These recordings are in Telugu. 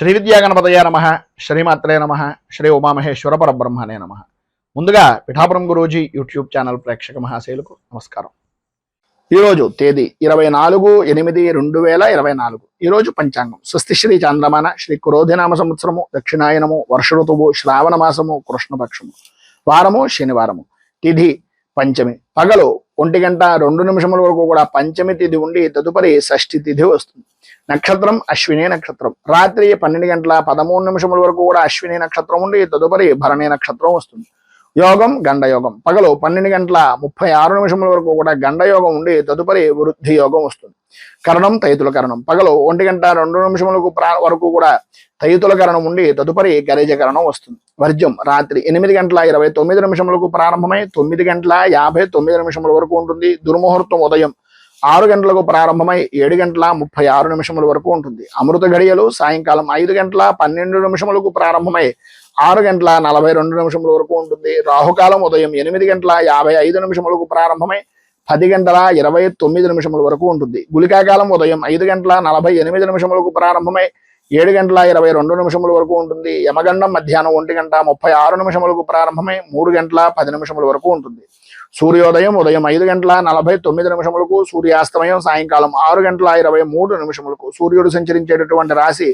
శ్రీ విద్యాగణపతయ నమః, శ్రీమాత్రే నమః, శ్రీ ఉమామహేశ్వర పరబ్రహ్మణే నమః. ముందుగా పిఠాపురం గురూజీ యూట్యూబ్ ఛానల్ ప్రేక్షక మహాశయులకు నమస్కారం. ఈరోజు తేదీ 24/8/2024. ఈరోజు పంచాంగం స్వస్తి శ్రీ చాంద్రమాన శ్రీ క్రోధినామ సంవత్సరము, దక్షిణాయనము, వర్ష ఋతువు, శ్రావణ మాసము, కృష్ణపక్షము, వారము శనివారము, తిథి పంచమి, పగలు 1:02 వరకు కూడా పంచమి తిథి ఉండి తదుపరి షష్ఠి తిథి వస్తుంది. నక్షత్రం అశ్విని నక్షత్రం, రాత్రి 12:13 వరకు కూడా అశ్విని నక్షత్రం ఉండి తదుపరి భరణి నక్షత్రం వస్తుంది. యోగం గండయోగం, పగలు 12:36 వరకు కూడా గండయోగం ఉండి తదుపరి వృద్ధి యోగం వస్తుంది. కరణం తైతుల కరణం, పగలు 1:02 వరకు కూడా తైతుల కరణం ఉండి తదుపరి గరిజ కరణం వస్తుంది. వర్జ్యం రాత్రి 8:29 ప్రారంభమై 9:59 వరకు ఉంటుంది. దుర్ముహూర్తం ఉదయం 6 గంటలకు ప్రారంభమై 7:36 వరకు ఉంటుంది. అమృత ఘడియలు సాయంకాలం 5:12 ప్రారంభమై 6:42 వరకు ఉంటుంది. రాహుకాలం ఉదయం 8:55 ప్రారంభమై 10:29 వరకు ఉంటుంది. గుళికాకాలం ఉదయం 5:48 ప్రారంభమై 7:22 వరకు ఉంటుంది. యమగండం మధ్యాహ్నం 1:36 ప్రారంభమై 3:10 వరకు ఉంటుంది. సూర్యోదయం ఉదయం 5:49 సూర్యాస్తమయం సాయంకాలం 6:23 సూర్యుడు సంచరించేటటువంటి రాశి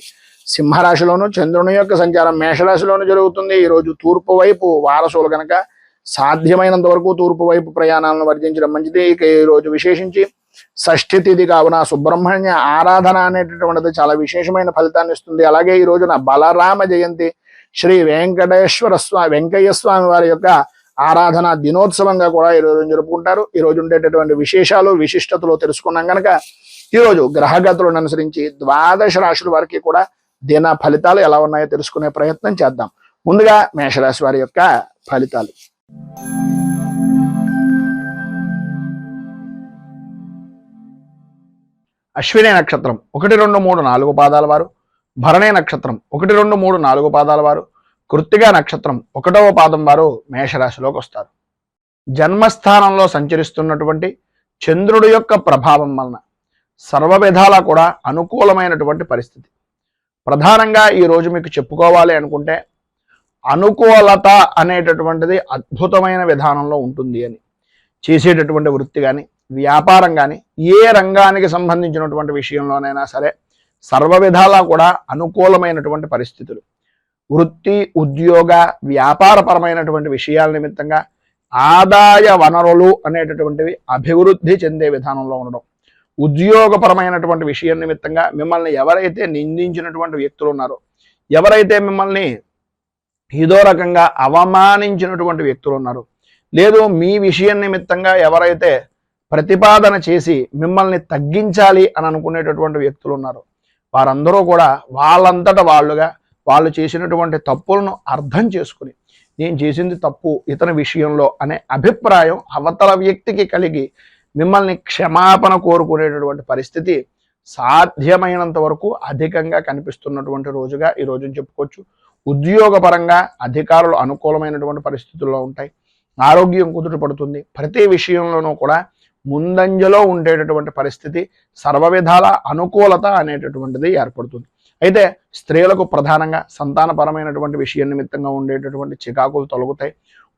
సింహరాశిలోను, చంద్రుని యొక్క సంచారం మేషరాశిలోను జరుగుతుంది. ఈరోజు తూర్పు వైపు వారసులు కనుక సాధ్యమైనంత వరకు తూర్పు వైపు ప్రయాణాలను వర్జించడం మంచిది. ఇక ఈరోజు విశేషించి షష్ఠి తిథి కావున సుబ్రహ్మణ్య ఆరాధన అనేటటువంటిది చాలా విశేషమైన ఫలితాన్ని ఇస్తుంది. అలాగే ఈ రోజున బలరామ జయంతి, శ్రీ వెంకయ్య స్వామి వారి యొక్క ఆరాధన దినోత్సవంగా కూడా ఈ రోజు జరుపుకుంటారు. ఈ రోజు ఉండేటటువంటి విశేషాలు విశిష్టతలు తెలుసుకున్నాం కనుక ఈరోజు గ్రహగతులను అనుసరించి 12 రాశుల వారికి కూడా దిన ఫలితాలు ఎలా ఉన్నాయో తెలుసుకునే ప్రయత్నం చేద్దాం. ముందుగా మేషరాశి వారి యొక్క ఫలితాలు. అశ్విని నక్షత్రం 1, 2, 3, 4 పాదాల వారు, భరణి నక్షత్రం 1, 2, 3, 4 పాదాల వారు, కృత్తిగా నక్షత్రం 1వ పాదం వారు మేషరాశిలోకి వస్తారు. జన్మస్థానంలో సంచరిస్తున్నటువంటి చంద్రుడి యొక్క ప్రభావం వలన సర్వ విధాలా కూడా అనుకూలమైనటువంటి పరిస్థితి. ప్రధానంగా ఈరోజు మీకు చెప్పుకోవాలి అనుకుంటే అనుకూలత అనేటటువంటిది అద్భుతమైన విధానంలో ఉంటుంది అని. చేసేటటువంటి వృత్తి కానీ, వ్యాపారం కానీ, ఏ రంగానికి సంబంధించినటువంటి విషయంలోనైనా సరే సర్వ విధాలా కూడా అనుకూలమైనటువంటి పరిస్థితులు. వృత్తి, ఉద్యోగ, వ్యాపారపరమైనటువంటి విషయాల నిమిత్తంగా ఆదాయ వనరులు అనేటటువంటివి అభివృద్ధి చెందే విధానంలో ఉండడం, ఉద్యోగపరమైనటువంటి విషయం నిమిత్తంగా మిమ్మల్ని ఎవరైతే నిందించినటువంటి వ్యక్తులు ఉన్నారో, ఎవరైతే మిమ్మల్ని ఏదో రకంగా అవమానించినటువంటి వ్యక్తులు ఉన్నారో, లేదు మీ విషయం నిమిత్తంగా ఎవరైతే ప్రతిపాదన చేసి మిమ్మల్ని తగ్గించాలి అని అనుకునేటటువంటి వ్యక్తులు ఉన్నారో, వారందరూ కూడా వాళ్ళంతట వాళ్ళుగా వాళ్ళు చేసినటువంటి తప్పులను అర్థం చేసుకుని నేను చేసింది తప్పు ఇతని విషయంలో అనే అభిప్రాయం అవతల వ్యక్తికి కలిగి మిమ్మల్ని క్షమాపణ కోరుకునేటటువంటి పరిస్థితి సాధ్యమైనంత వరకు అధికంగా కనిపిస్తున్నటువంటి రోజుగా ఈ రోజుని చెప్పుకోవచ్చు. ఉద్యోగపరంగా అధికారులు అనుకూలమైనటువంటి పరిస్థితుల్లో ఉంటాయి. ఆరోగ్యం కుదుటపడుతుంది. ప్రతి విషయంలోనూ కూడా ముందంజలో ఉండేటటువంటి పరిస్థితి, సర్వ విధాల అనుకూలత అనేటటువంటిది ఏర్పడుతుంది. అయితే స్త్రీలకు ప్రధానంగా సంతానపరమైనటువంటి విషయం నిమిత్తంగా ఉండేటటువంటి చికాకులు తొలగుతాయి.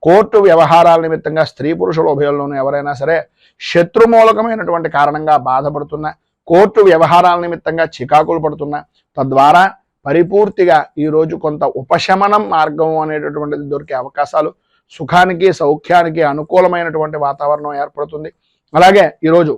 కోర్టు వ్యవహారాల నిమిత్తంగా స్త్రీ పురుషుల ఉభయంలోనూ ఎవరైనా సరే శత్రుమూలకమైనటువంటి కారణంగా బాధపడుతున్నా, కోర్టు వ్యవహారాల నిమిత్తంగా చికాకులు పడుతున్నా, తద్వారా పరిపూర్తిగా ఈరోజు కొంత ఉపశమనం మార్గం అనేటటువంటిది దొరికే అవకాశాలు, సుఖానికి సౌఖ్యానికి అనుకూలమైనటువంటి వాతావరణం ఏర్పడుతుంది. అలాగే ఈరోజు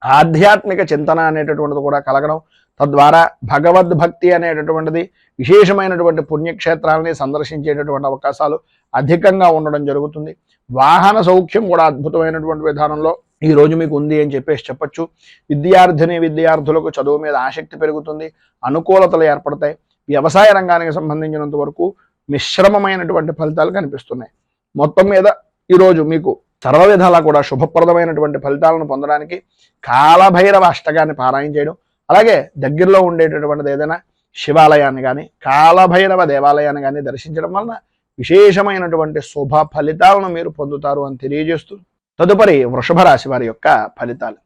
ఆధ్యాత్మిక చింతన అనేటటువంటిది కూడా కలగడం, తద్వారా భగవద్భక్తి అనేటటువంటిది విశేషమైనటువంటి పుణ్యక్షేత్రాలని సందర్శించేటటువంటి అవకాశాలు అధికంగా ఉండడం జరుగుతుంది. వాహన సౌఖ్యం కూడా అద్భుతమైనటువంటి విధానంలో ఈ రోజు మీకు ఉంది అని చెప్పొచ్చు. విద్యార్థులకు చదువు మీద ఆసక్తి పెరుగుతుంది, అనుకూలతలు ఏర్పడతాయి. వ్యవసాయ రంగానికి సంబంధించినంత వరకు మిశ్రమమైనటువంటి ఫలితాలు కనిపిస్తున్నాయి. మొత్తం మీద ఈరోజు మీకు సర్వ విధాలా కూడా శుభప్రదమైనటువంటి ఫలితాలను పొందడానికి కాలభైరవ అష్టకాన్ని పారాయణ చేయడం, అలాగే దగ్గరలో ఉండేటటువంటిది ఏదైనా శివాలయాన్ని కానీ కాలభైరవ దేవాలయాన్ని కానీ దర్శించడం వలన విశేషమైనటువంటి శుభ ఫలితాలను మీరు పొందుతారు అని తెలియజేస్తూ తదుపరి వృషభ రాశి వారి యొక్క ఫలితాలు.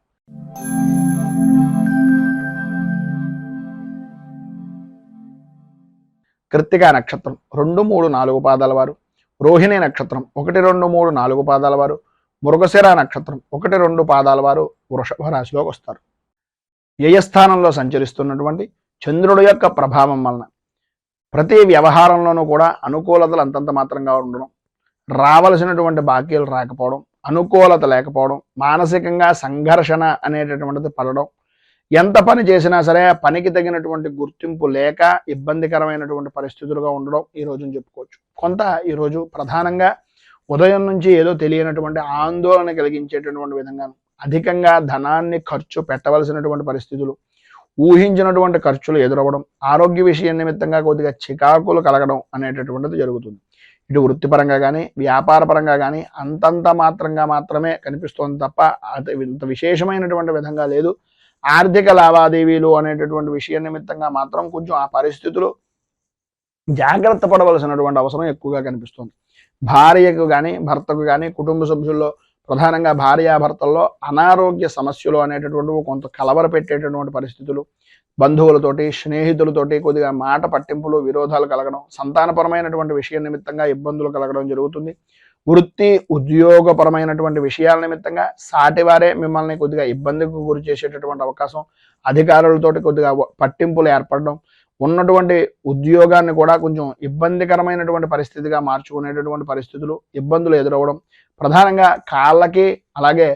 కృత్తికా నక్షత్రం 2, 3, 4 పాదాల వారు, రోహిణి నక్షత్రం 1, 2, 3, 4 పాదాల వారు, మృగశిర నక్షత్రం 1, 2 పాదాల వారు వృషభ రాశిలోకి వస్తారు. వ్యయస్థానంలో సంచరిస్తున్నటువంటి చంద్రుడి యొక్క ప్రభావం వలన ప్రతి వ్యవహారంలోనూ కూడా అనుకూలతలు అంతంత మాత్రంగా ఉండడం, రావలసినటువంటి బాకీలు రాకపోవడం, అనుకూలత లేకపోవడం, మానసికంగా సంఘర్షణ అనేటటువంటిది పడడం, ఎంత పని చేసినా సరే పనికి తగినటువంటి గుర్తింపు లేక ఇబ్బందికరమైనటువంటి పరిస్థితులుగా ఉండడం ఈ రోజుని చెప్పుకోవచ్చు. కొంత ఈరోజు ప్రధానంగా ఉదయం నుంచి ఏదో తెలియనటువంటి ఆందోళన కలిగించేటటువంటి విధంగా అధికంగా ధనాన్ని ఖర్చు పెట్టవలసినటువంటి పరిస్థితులు, ఊహించినటువంటి ఖర్చులు ఎదురవ్వడం, ఆరోగ్య విషయం నిమిత్తంగా కొద్దిగా చికాకులు కలగడం అనేటటువంటిది జరుగుతుంది. ఇటు వృత్తిపరంగా కానీ వ్యాపారపరంగా కానీ అంతంత మాత్రమే కనిపిస్తోంది తప్ప ఇంత విశేషమైనటువంటి విధంగా లేదు. ఆర్థిక లావాదేవీలు అనేటటువంటి విషయం నిమిత్తంగా మాత్రం కొంచెం ఆ పరిస్థితులు జాగ్రత్త పడవలసినటువంటి అవసరం ఎక్కువగా కనిపిస్తుంది. భార్యకు కానీ భర్తకు కానీ కుటుంబ సభ్యుల్లో ప్రధానంగా భార్యాభర్తల్లో అనారోగ్య సమస్యలు అనేటటువంటివి కొంత కలవర పెట్టేటటువంటి పరిస్థితులు, బంధువులతోటి స్నేహితులతోటి కొద్దిగా మాట పట్టింపులు విరోధాలు కలగడం, సంతానపరమైనటువంటి విషయం నిమిత్తంగా ఇబ్బందులు కలగడం జరుగుతుంది. వృత్తి ఉద్యోగపరమైనటువంటి విషయాల నిమిత్తంగా సాటివారే మిమ్మల్ని కొద్దిగా ఇబ్బందికి గురి చేసేటటువంటి అవకాశం, అధికారులతోటి కొద్దిగా పట్టింపులు ఏర్పడడం, ఉన్నటువంటి ఉద్యోగాన్ని కూడా కొంచెం ఇబ్బందికరమైనటువంటి పరిస్థితిగా మార్చుకునేటటువంటి పరిస్థితులు, ఇబ్బందులు ఎదురవ్వడం, ప్రధానంగా కాళ్ళకి అలాగే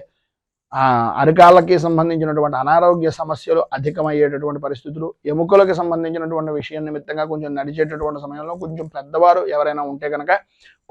అరికాళ్ళకి సంబంధించినటువంటి అనారోగ్య సమస్యలు అధికమయ్యేటటువంటి పరిస్థితులు, ఎముకలకు సంబంధించినటువంటి విషయం నిమిత్తంగా కొంచెం నడిచేటటువంటి సమయంలో కొంచెం పెద్దవారు ఎవరైనా ఉంటే కనుక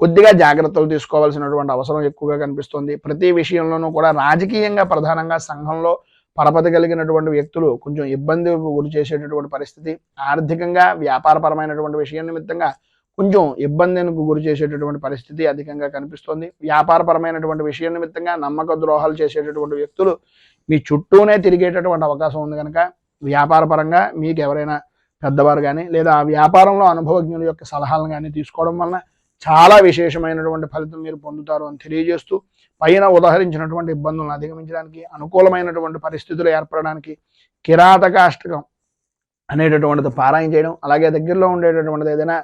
కొద్దిగా జాగ్రత్తలు తీసుకోవాల్సినటువంటి అవసరం ఎక్కువగా కనిపిస్తుంది. ప్రతి విషయంలోనూ కూడా రాజకీయంగా ప్రధానంగా సంఘంలో పరపతి కలిగినటువంటి వ్యక్తులు కొంచెం ఇబ్బందికి గురి చేసేటటువంటి పరిస్థితి, ఆర్థికంగా వ్యాపారపరమైనటువంటి విషయం నిమిత్తంగా కొంచెం ఇబ్బందికి గురి చేసేటటువంటి పరిస్థితి అధికంగా కనిపిస్తుంది. వ్యాపారపరమైనటువంటి విషయం నిమిత్తంగా నమ్మక ద్రోహాలు చేసేటటువంటి వ్యక్తులు మీ చుట్టూనే తిరిగేటటువంటి అవకాశం ఉంది కనుక వ్యాపారపరంగా మీకు ఎవరైనా పెద్దవారు కానీ లేదా ఆ వ్యాపారంలో అనుభవజ్ఞుల యొక్క సలహాలను కానీ తీసుకోవడం వలన చాలా విశేషమైనటువంటి ఫలితం మీరు పొందుతారు అని తెలియజేస్తూ, పైన ఉదాహరించినటువంటి ఇబ్బందులను అధిగమించడానికి అనుకూలమైనటువంటి పరిస్థితులు ఏర్పడడానికి కిరాతకాష్టకం అనేటటువంటిది పారాయణ చేయడం, అలాగే దగ్గరలో ఉండేటటువంటిది ఏదైనా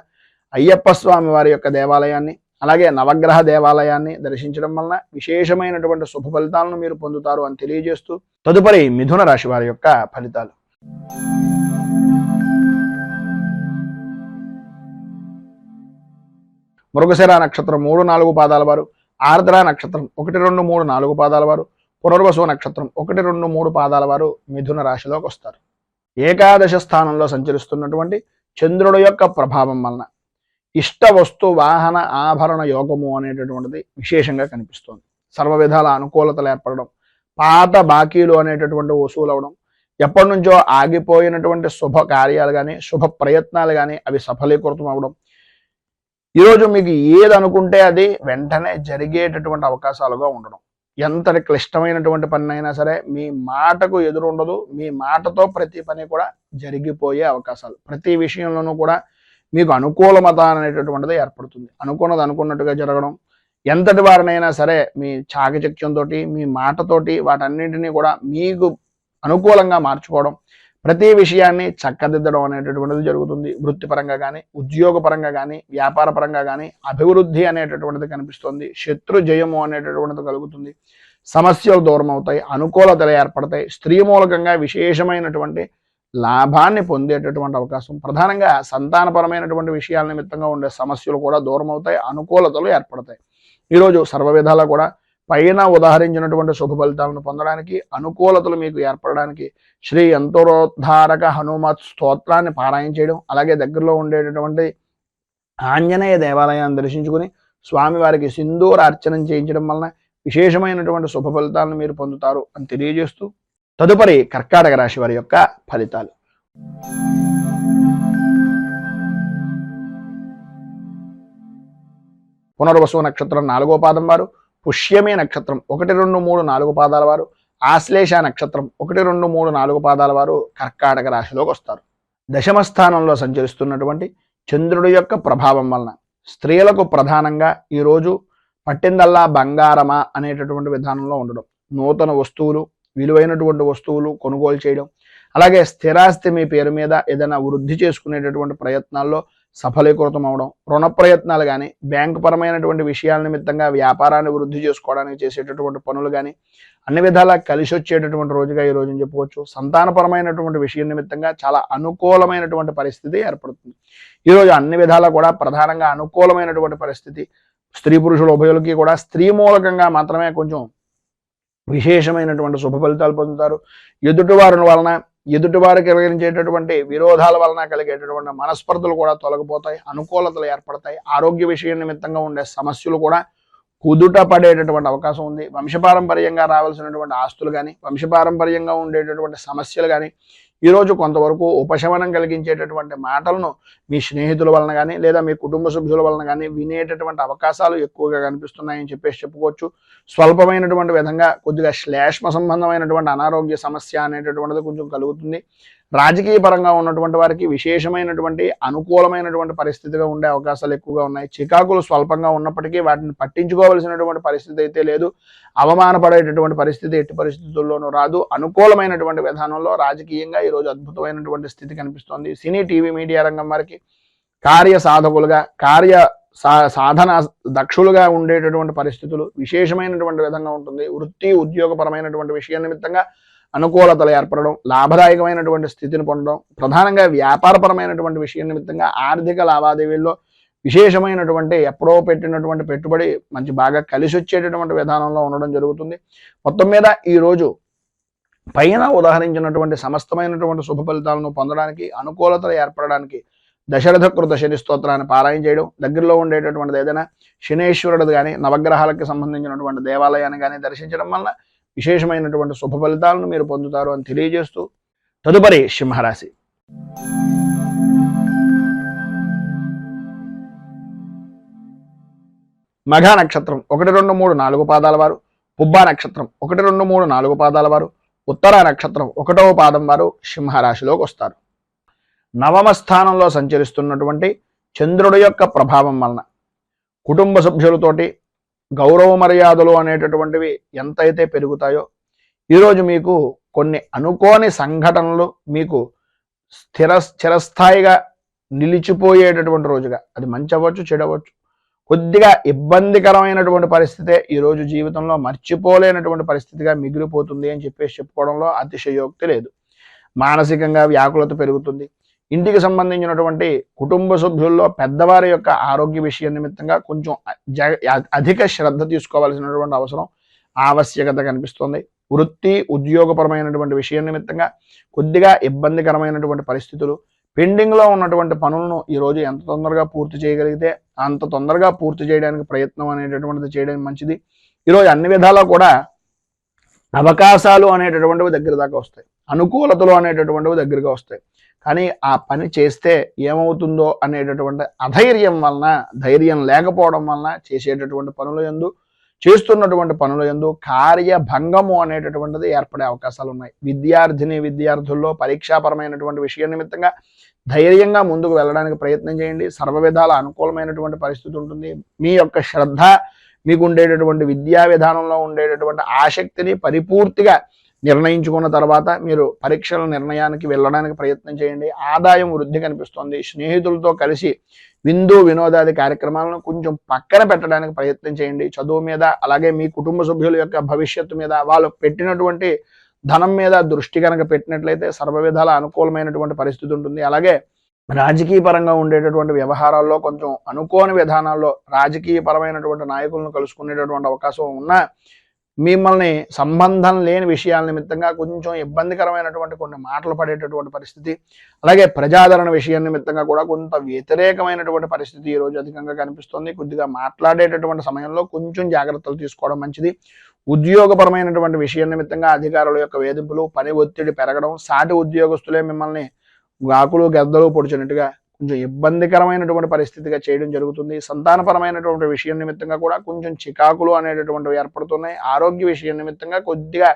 అయ్యప్ప స్వామి వారి యొక్క దేవాలయాన్ని అలాగే నవగ్రహ దేవాలయాన్ని దర్శించడం వలన విశేషమైనటువంటి శుభ ఫలితాలను మీరు పొందుతారు అని తెలియజేస్తూ, తదుపరి మిథున రాశి వారి యొక్క ఫలితాలు. మృగశిర నక్షత్రం 3, 4 పాదాల వారు, ఆర్ద్ర నక్షత్రం 1, 2, 3, 4 పాదాల వారు, పునర్వసు నక్షత్రం 1, 2, 3 పాదాల వారు మిథున రాశిలోకి వస్తారు. ఏకాదశ స్థానంలో సంచరిస్తున్నటువంటి చంద్రుడు యొక్క ప్రభావం వలన ఇష్ట వస్తు వాహన ఆభరణ యోగము అనేటటువంటిది విశేషంగా కనిపిస్తుంది. సర్వ విధాల అనుకూలతలు ఏర్పడడం, పాత బాకీలు అనేటటువంటి వసూలు అవడం, ఎప్పటి నుంచో ఆగిపోయినటువంటి శుభ కార్యాలు కానీ శుభ ప్రయత్నాలు కానీ అవి సఫలీకృతం అవడం, ఈరోజు మీకు ఏది అనుకుంటే అది వెంటనే జరిగేటటువంటి అవకాశాలుగా ఉండడం, ఎంతటి క్లిష్టమైనటువంటి పని అయినా సరే మీ మాటకు ఎదురు ఉండదు, మీ మాటతో ప్రతి పని కూడా జరిగిపోయే అవకాశాలు, ప్రతి విషయంలోనూ కూడా మీకు అనుకూలమత అనేటటువంటిది ఏర్పడుతుంది. అనుకున్నది అనుకున్నట్టుగా జరగడం, ఎంతటి వారినైనా సరే మీ చాకచక్యంతో మీ మాటతోటి వాటన్నింటినీ కూడా మీకు అనుకూలంగా మార్చుకోవడం, ప్రతి విషయాన్ని చక్కదిద్దడం అనేటటువంటిది జరుగుతుంది. వృత్తిపరంగా కానీ ఉద్యోగపరంగా కానీ వ్యాపారపరంగా కానీ అభివృద్ధి అనేటటువంటిది కనిపిస్తుంది. శత్రు జయము అనేటటువంటిది కలుగుతుంది. సమస్యలు దూరం అవుతాయి, అనుకూలతలు ఏర్పడతాయి. స్త్రీ మూలకంగా విశేషమైనటువంటి లాభాన్ని పొందేటటువంటి అవకాశం, ప్రధానంగా సంతానపరమైనటువంటి విషయాల నిమిత్తంగా ఉండే సమస్యలు కూడా దూరం అవుతాయి, అనుకూలతలు ఏర్పడతాయి. ఈరోజు సర్వ విధాలా కూడా పైన ఉదాహరించినటువంటి శుభ ఫలితాలను పొందడానికి, అనుకూలతలు మీకు ఏర్పడడానికి శ్రీ యంత్రోద్ధారక హనుమత్ స్తోత్రాన్ని పారాయణ చేయడం, అలాగే దగ్గరలో ఉండేటటువంటి ఆంజనేయ దేవాలయాన్ని దర్శించుకుని స్వామివారికి సింధూర అర్చనం చేయించడం వలన విశేషమైనటువంటి శుభ ఫలితాలను మీరు పొందుతారు అని తెలియజేస్తూ, తదుపరి కర్కాటక రాశి వారి యొక్క ఫలితాలు. పునర్వసు నక్షత్రం 4వ పాదం వారు, పుష్యమి నక్షత్రం 1, 2, 3, 4 పాదాల వారు, ఆశ్లేష నక్షత్రం 1, 2, 3, 4 పాదాల వారు కర్కాటక రాశిలోకి వస్తారు. దశమ స్థానంలో సంచరిస్తున్నటువంటి చంద్రుడి యొక్క ప్రభావం వలన స్త్రీలకు ప్రధానంగా ఈరోజు పట్టిందల్లా బంగారమా అనేటటువంటి విధానంలో ఉండడం, నూతన వస్తువులు విలువైనటువంటి వస్తువులు కొనుగోలు చేయడం, అలాగే స్థిరాస్తి మీ పేరు మీద ఏదైనా వృద్ధి చేసుకునేటటువంటి ప్రయత్నాల్లో సఫలీకృతం అవడం, రుణ ప్రయత్నాలు కానీ, బ్యాంకు పరమైనటువంటి విషయాల నిమిత్తంగా వ్యాపారాన్ని వృద్ధి చేసుకోవడానికి చేసేటటువంటి పనులు కానీ అన్ని విధాలా కలిసి వచ్చేటటువంటి రోజుగా ఈ రోజుని చెప్పుకోవచ్చు. సంతానపరమైనటువంటి విషయం నిమిత్తంగా చాలా అనుకూలమైనటువంటి పరిస్థితి ఏర్పడుతుంది. ఈరోజు అన్ని విధాలా కూడా ప్రధానంగా అనుకూలమైనటువంటి పరిస్థితి. స్త్రీ పురుషుల ఉభయులకి కూడా స్త్రీ మూలకంగా మాత్రమే కొంచెం విశేషమైనటువంటి శుభ ఫలితాలు పొందుతారు. ఎదుటివారు కలిగించేటటువంటి విరోధాల వలన కలిగేటటువంటి మనస్పర్ధలు కూడా తొలగిపోతాయి, అనుకూలతలు ఏర్పడతాయి. ఆరోగ్య విషయం నిమిత్తంగా ఉండే సమస్యలు కూడా కుదుట పడేటటువంటి అవకాశం ఉంది. వంశపారంపర్యంగా రావాల్సినటువంటి ఆస్తులు కానీ, వంశపారంపర్యంగా ఉండేటటువంటి సమస్యలు కానీ ఈరోజు కొంతవరకు ఉపశమనం కలిగించేటటువంటి మాటలను మీ స్నేహితుల వలన కానీ లేదా మీ కుటుంబ సభ్యుల వలన కానీ వినేటటువంటి అవకాశాలు ఎక్కువగా కనిపిస్తున్నాయని చెప్పేసి చెప్పుకోవచ్చు. స్వల్పమైనటువంటి విధంగా కొద్దిగా శ్లేష్మ సంబంధమైనటువంటి అనారోగ్య సమస్య అనేటటువంటిది కొంచెం కలుగుతుంది. రాజకీయ పరంగా ఉన్నటువంటి వారికి విశేషమైనటువంటి అనుకూలమైనటువంటి పరిస్థితిగా ఉండే అవకాశాలు ఎక్కువగా ఉన్నాయి. చికాకులు స్వల్పంగా ఉన్నప్పటికీ వాటిని పట్టించుకోవాల్సినటువంటి పరిస్థితి అయితే లేదు. అవమానపడేటటువంటి పరిస్థితి ఎట్టి పరిస్థితుల్లోనూ రాదు. అనుకూలమైనటువంటి విధానంలో రాజకీయంగా ఈరోజు అద్భుతమైనటువంటి స్థితి కనిపిస్తోంది. సినీ టీవీ మీడియా రంగం వారికి కార్య సాధకులుగా సాధన దక్షులుగా ఉండేటటువంటి పరిస్థితులు విశేషమైనటువంటి విధంగా ఉంటుంది. వృత్తి ఉద్యోగపరమైనటువంటి విషయం నిమిత్తంగా అనుకూలతలు ఏర్పడడం, లాభదాయకమైనటువంటి స్థితిని పొందడం, ప్రధానంగా వ్యాపారపరమైనటువంటి విషయం నిమిత్తంగా ఆర్థిక లావాదేవీల్లో విశేషమైనటువంటి ఎప్పుడో పెట్టినటువంటి పెట్టుబడి మంచి బాగా కలిసి వచ్చేటటువంటి విధానంలో ఉండడం జరుగుతుంది. మొత్తం మీద ఈరోజు పైన ఉదాహరించినటువంటి సమస్తమైనటువంటి శుభ ఫలితాలను పొందడానికి, అనుకూలతలు ఏర్పడడానికి దశరథకృత శని స్తోత్రాన్ని పారాయణ చేయడం, దగ్గరలో ఉండేటటువంటిది ఏదైనా శనేశ్వరుడు కానీ నవగ్రహాలకు సంబంధించినటువంటి దేవాలయాన్ని కానీ దర్శించడం వల్ల విశేషమైనటువంటి శుభ ఫలితాలను మీరు పొందుతారు అని తెలియజేస్తూ తదుపరి సింహరాశి. మఘ నక్షత్రం 1, 2, 3, 4 పాదాల వారు, పుబ్బా నక్షత్రం 1, 2, 3, 4 పాదాల వారు, ఉత్తర నక్షత్రం 1వ పాదం వారు సింహరాశిలోకి వస్తారు. నవమ స్థానంలో సంచరిస్తున్నటువంటి చంద్రుడి యొక్క ప్రభావం వలన కుటుంబ సభ్యులతోటి గౌరవ మర్యాదలు అనేటటువంటివి ఎంతైతే పెరుగుతాయో ఈరోజు మీకు కొన్ని అనుకోని సంఘటనలు మీకు చిరస్థాయిగా నిలిచిపోయేటటువంటి రోజుగా, అది మంచి అవ్వచ్చు చెడవచ్చు, కొద్దిగా ఇబ్బందికరమైనటువంటి పరిస్థితే ఈరోజు జీవితంలో మర్చిపోలేనటువంటి పరిస్థితిగా మిగిలిపోతుంది అని చెప్పేసి చెప్పుకోవడంలో అతిశయోక్తి లేదు. మానసికంగా వ్యాకులత పెరుగుతుంది. ఇంటికి సంబంధించినటువంటి కుటుంబ సభ్యుల్లో పెద్దవారి యొక్క ఆరోగ్య విషయం నిమిత్తంగా కొంచెం అధిక శ్రద్ధ తీసుకోవాల్సినటువంటి అవసరం ఆవశ్యకత కనిపిస్తుంది. వృత్తి ఉద్యోగపరమైనటువంటి విషయం నిమిత్తంగా కొద్దిగా ఇబ్బందికరమైనటువంటి పరిస్థితులు, పెండింగ్లో ఉన్నటువంటి పనులను ఈరోజు ఎంత తొందరగా పూర్తి చేయగలిగితే అంత తొందరగా పూర్తి చేయడానికి ప్రయత్నం అనేటటువంటిది చేయడం మంచిది. ఈరోజు అన్ని విధాలా కూడా అవకాశాలు అనేటటువంటివి దగ్గర దాకా వస్తాయి, అనుకూలతలు అనేటటువంటివి దగ్గరగా వస్తాయి. కానీ ఆ పని చేస్తే ఏమవుతుందో అనేటటువంటి అధైర్యం వలన, ధైర్యం లేకపోవడం వలన చేస్తున్నటువంటి పనుల యందు కార్యభంగము అనేటటువంటిది ఏర్పడే అవకాశాలు ఉన్నాయి. విద్యార్థుల్లో పరీక్షాపరమైనటువంటి విషయం నిమిత్తంగా ధైర్యంగా ముందుకు వెళ్ళడానికి ప్రయత్నం చేయండి. సర్వ విధాల అనుకూలమైనటువంటి పరిస్థితి ఉంటుంది. మీ యొక్క శ్రద్ధ, మీకు ఉండేటటువంటి విద్యా విధానంలో ఉండేటటువంటి ఆసక్తిని పరిపూర్తిగా నిర్ణయించుకున్న తర్వాత మీరు పరీక్షల నిర్ణయానికి వెళ్ళడానికి ప్రయత్నం చేయండి. ఆదాయం వృద్ధి కనిపిస్తుంది. స్నేహితులతో కలిసి విందు వినోదాది కార్యక్రమాలను కొంచెం పక్కన పెట్టడానికి ప్రయత్నం చేయండి. చదువు మీద, అలాగే మీ కుటుంబ సభ్యుల యొక్క భవిష్యత్తు మీద, వాళ్ళు పెట్టినటువంటి ధనం మీద దృష్టి కనుక పెట్టినట్లయితే సర్వ విధాల అనుకూలమైనటువంటి పరిస్థితి ఉంటుంది. అలాగే రాజకీయ పరంగా ఉండేటటువంటి వ్యవహారాల్లో కొంచెం అనుకోని విధానాల్లో రాజకీయ పరమైనటువంటి నాయకులను కలుసుకునేటటువంటి అవకాశం ఉన్నా మిమ్మల్ని సంబంధం లేని విషయాల నిమిత్తంగా కొంచెం ఇబ్బందికరమైనటువంటి కొన్ని మాటలు పడేటటువంటి పరిస్థితి, అలాగే ప్రజాదరణ విషయం నిమిత్తంగా కూడా కొంత వ్యతిరేకమైనటువంటి పరిస్థితి ఈరోజు అధికంగా కనిపిస్తుంది. కొద్దిగా మాట్లాడేటటువంటి సమయంలో కొంచెం జాగ్రత్తలు తీసుకోవడం మంచిది. ఉద్యోగపరమైనటువంటి విషయం నిమిత్తంగా అధికారుల యొక్క వేధింపులు, పని ఒత్తిడి పెరగడం, సాటి ఉద్యోగస్తులే మిమ్మల్ని ఆకులు గద్దలు పొడిచినట్టుగా కొంచెం ఇబ్బందికరమైనటువంటి పరిస్థితిగా చేయడం జరుగుతుంది. సంతానపరమైనటువంటి విషయం నిమిత్తంగా కూడా కొంచెం చికాకులు అనేటటువంటివి ఏర్పడుతున్నాయి. ఆరోగ్య విషయం నిమిత్తంగా కొద్దిగా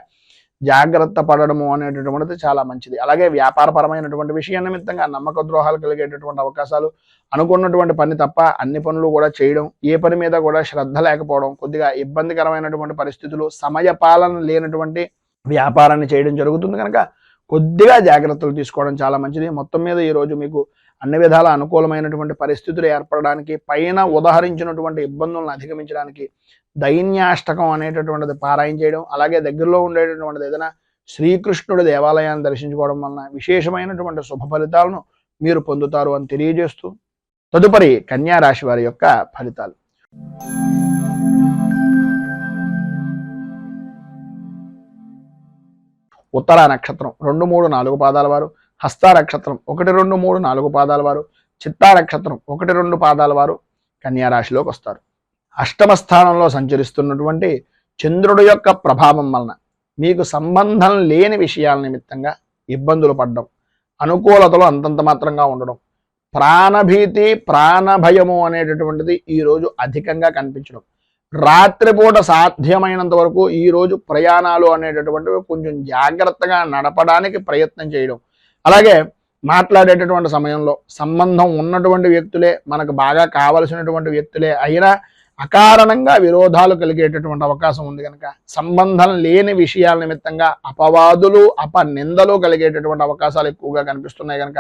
జాగ్రత్త పడడము అనేటటువంటిది చాలా మంచిది. అలాగే వ్యాపారపరమైనటువంటి విషయం నిమిత్తంగా నమ్మక ద్రోహాలు కలిగేటటువంటి అవకాశాలు, అనుకున్నటువంటి పని తప్ప అన్ని పనులు కూడా చేయడం, ఏ పని మీద కూడా శ్రద్ధ లేకపోవడం, కొద్దిగా ఇబ్బందికరమైనటువంటి పరిస్థితులు, సమయపాలన లేనటువంటి వ్యాపారాన్ని చేయడం జరుగుతుంది. కనుక కొద్దిగా జాగ్రత్తలు తీసుకోవడం చాలా మంచిది. మొత్తం మీద ఈరోజు మీకు అన్ని విధాల అనుకూలమైనటువంటి పరిస్థితులు ఏర్పడడానికి, పైన ఉదహరించినటువంటి ఇబ్బందులను అధిగమించడానికి దైన్యాష్టకం అనేటటువంటిది పారాయణ చేయడం, అలాగే దగ్గరలో ఉండేటటువంటిది ఏదైనా శ్రీకృష్ణుడి దేవాలయాన్ని దర్శించుకోవడం వలన విశేషమైనటువంటి శుభ ఫలితాలను మీరు పొందుతారు అని తెలియజేస్తూ, తదుపరి కన్యా రాశి వారి యొక్క ఫలితాలు. ఉత్తర నక్షత్రం 2, 3, 4 పాదాల వారు, హస్త నక్షత్రం 1, 2, 3, 4 పాదాల వారు, చిత్తా నక్షత్రం 1, 2 పాదాల వారు కన్యా రాశిలోకి వస్తారు. అష్టమ స్థానంలో సంచరిస్తున్నటువంటి చంద్రుడి యొక్క ప్రభావం వలన మీకు సంబంధం లేని విషయాల నిమిత్తంగా ఇబ్బందులు పడడం, అనుకూలతలు అంతంత మాత్రంగా ఉండడం, ప్రాణభీతి ప్రాణభయము అనేటటువంటిది ఈరోజు అధికంగా కనిపించడం, రాత్రిపూట సాధ్యమైనంత వరకు ఈరోజు ప్రయాణాలు అనేటటువంటివి కొంచెం జాగ్రత్తగా నడపడానికి ప్రయత్నం చేయడం, అలాగే మాట్లాడేటటువంటి సమయంలో సంబంధం ఉన్నటువంటి వ్యక్తులే, మనకు బాగా కావలసినటువంటి వ్యక్తులే అయినా అకారణంగా విరోధాలు కలిగేటటువంటి అవకాశం ఉంది కనుక సంబంధం లేని విషయాల నిమిత్తంగా అపవాదులు అపనిందలు కలిగేటటువంటి అవకాశాలు ఎక్కువగా కనిపిస్తున్నాయి కనుక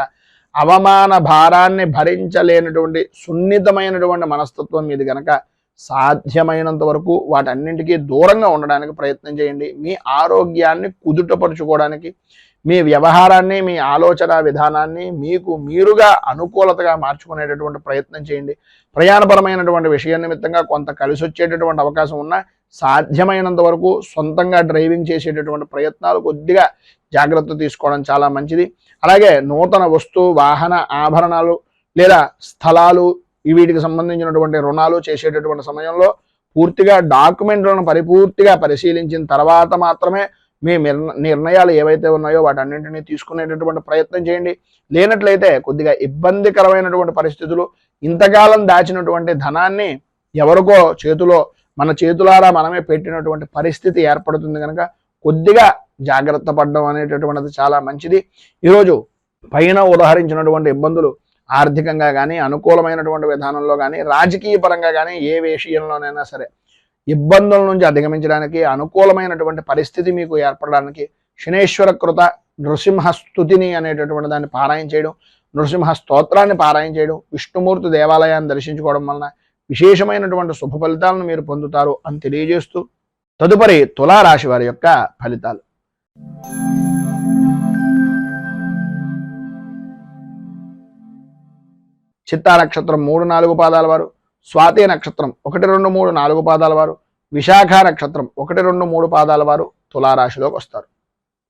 అవమాన భారాన్ని భరించలేనటువంటి సున్నితమైనటువంటి మనస్తత్వం మీది కనుక సాధ్యమైనంత వరకు వాటన్నింటికీ దూరంగా ఉండడానికి ప్రయత్నం చేయండి. మీ ఆరోగ్యాన్ని కుదుటపరుచుకోవడానికి, మీ వ్యవహారాన్ని, మీ ఆలోచన విధానాన్ని మీకు మీరుగా అనుకూలతగా మార్చుకునేటటువంటి ప్రయత్నం చేయండి. ప్రయాణపరమైనటువంటి విషయం నిమిత్తంగా కొంత కలిసి వచ్చేటటువంటి అవకాశం ఉన్నా సాధ్యమైనంత వరకు సొంతంగా డ్రైవింగ్ చేసేటటువంటి ప్రయత్నాలు కొద్దిగా జాగ్రత్త తీసుకోవడం చాలా మంచిది. అలాగే నూతన వస్తు వాహన ఆభరణాలు లేదా స్థలాలు వీటికి సంబంధించినటువంటి రుణాలు చేసేటటువంటి సమయంలో పూర్తిగా డాక్యుమెంట్లను పరిపూర్తిగా పరిశీలించిన తర్వాత మాత్రమే మీ నిర్ణయాలు ఏవైతే ఉన్నాయో వాటన్నింటినీ తీసుకునేటటువంటి ప్రయత్నం చేయండి. లేనట్లయితే కొద్దిగా ఇబ్బందికరమైనటువంటి పరిస్థితులు, ఇంతకాలం దాచినటువంటి ధనాన్ని ఎవరికో చేతిలో మన చేతులారా మనమే పెట్టినటువంటి పరిస్థితి ఏర్పడుతుంది కనుక కొద్దిగా జాగ్రత్త పడడం అనేటటువంటిది చాలా మంచిది. ఈరోజు పైన ఉదాహరించినటువంటి ఇబ్బందులు ఆర్థికంగా కానీ, అనుకూలమైనటువంటి విధానంలో కానీ, రాజకీయ పరంగా కానీ ఏ విషయంలోనైనా సరే ఇబ్బందుల నుంచి అధిగమించడానికి, అనుకూలమైనటువంటి పరిస్థితి మీకు ఏర్పడడానికి శనేశ్వర కృత నృసింహ స్తుతిని అనేటటువంటి దాన్ని పారాయణ చేయడం, నృసింహ స్తోత్రాన్ని పారాయణ చేయడం, విష్ణుమూర్తి దేవాలయాన్ని దర్శించుకోవడం వలన విశేషమైనటువంటి శుభ ఫలితాలను మీరు పొందుతారు అని తెలియజేస్తూ, తదుపరి తులారాశి వారి యొక్క ఫలితాలు. చిత్తా నక్షత్రం 3, 4 పాదాల వారు, స్వాతి నక్షత్రం 1, 2, 3, 4 పాదాల వారు, విశాఖ నక్షత్రం 1, 2, 3 పాదాల వారు తులారాశిలోకి వస్తారు.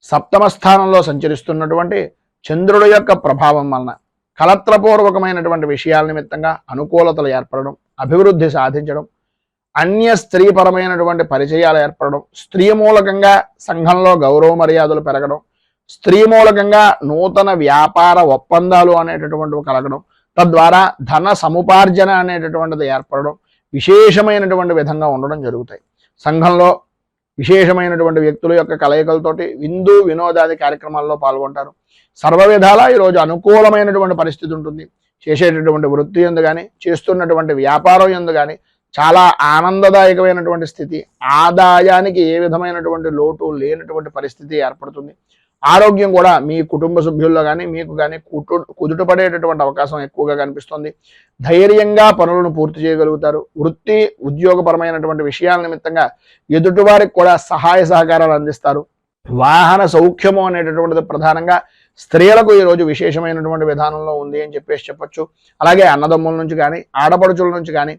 సప్తమ స్థానంలో సంచరిస్తున్నటువంటి చంద్రుడి యొక్క ప్రభావం వలన కలత్రపూర్వకమైనటువంటి విషయాల నిమిత్తంగా అనుకూలతలు ఏర్పడడం, అభివృద్ధి సాధించడం, అన్య స్త్రీపరమైనటువంటి పరిచయాలు ఏర్పడడం, స్త్రీ మూలకంగా సంఘంలో గౌరవ మర్యాదలు పెరగడం, స్త్రీ మూలకంగా నూతన వ్యాపార ఒప్పందాలు అనేటటువంటివి కలగడం, తద్వారా ధన సముపార్జన అనేటటువంటిది ఏర్పడడం విశేషమైనటువంటి విధంగా ఉండడం జరుగుతాయి. సంఘంలో విశేషమైనటువంటి వ్యక్తుల యొక్క కలయికలతోటి విందు వినోదాది కార్యక్రమాల్లో పాల్గొంటారు. సర్వ విధాలా ఈరోజు అనుకూలమైనటువంటి పరిస్థితి ఉంటుంది. చేసేటటువంటి వృత్తి యందు కానీ, చేస్తున్నటువంటి వ్యాపారం యందు కానీ చాలా ఆనందదాయకమైనటువంటి స్థితి, ఆదాయానికి ఏ విధమైనటువంటి లోటు లేనటువంటి పరిస్థితి ఏర్పడుతుంది. ఆరోగ్యం కూడా మీ కుటుంబ సభ్యుల్లో కానీ మీకు కానీ కుదుటపడేటటువంటి అవకాశం ఎక్కువగా కనిపిస్తుంది. ధైర్యంగా పనులను పూర్తి చేయగలుగుతారు. వృత్తి ఉద్యోగపరమైనటువంటి విషయాల నిమిత్తంగా ఎదుటివారికి కూడా సహాయ సహకారాలు అందిస్తారు. వాహన సౌఖ్యము అనేటటువంటిది ప్రధానంగా స్త్రీలకు ఈరోజు విశేషమైనటువంటి విధానంలో ఉంది అని చెప్పొచ్చు. అలాగే అన్నదమ్ముల నుంచి కానీ, ఆడపడుచుల నుంచి కానీ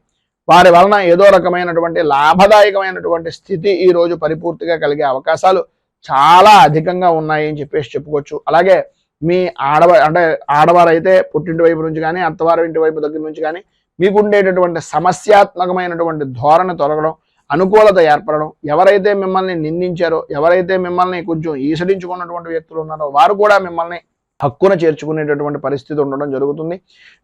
వారి వలన ఏదో రకమైనటువంటి లాభదాయకమైనటువంటి స్థితి ఈరోజు పరిపూర్తిగా కలిగే అవకాశాలు చాలా అధికంగా ఉన్నాయి అని చెప్పుకోవచ్చు. అలాగే మీ ఆడవారైతే పుట్టింటి వైపు నుంచి కానీ, అత్తవారి ఇంటి వైపు దగ్గర నుంచి కానీ మీకు ఉండేటటువంటి సమస్యాత్మకమైనటువంటి ధోరణి తొలగడం, అనుకూలత ఏర్పడడం, ఎవరైతే మిమ్మల్ని నిందించారో, ఎవరైతే మిమ్మల్ని కొంచెం ఈసడించుకున్నటువంటి వ్యక్తులు ఉన్నారో వారు కూడా మిమ్మల్ని హక్కున చేర్చుకునేటటువంటి పరిస్థితి ఉండడం జరుగుతుంది.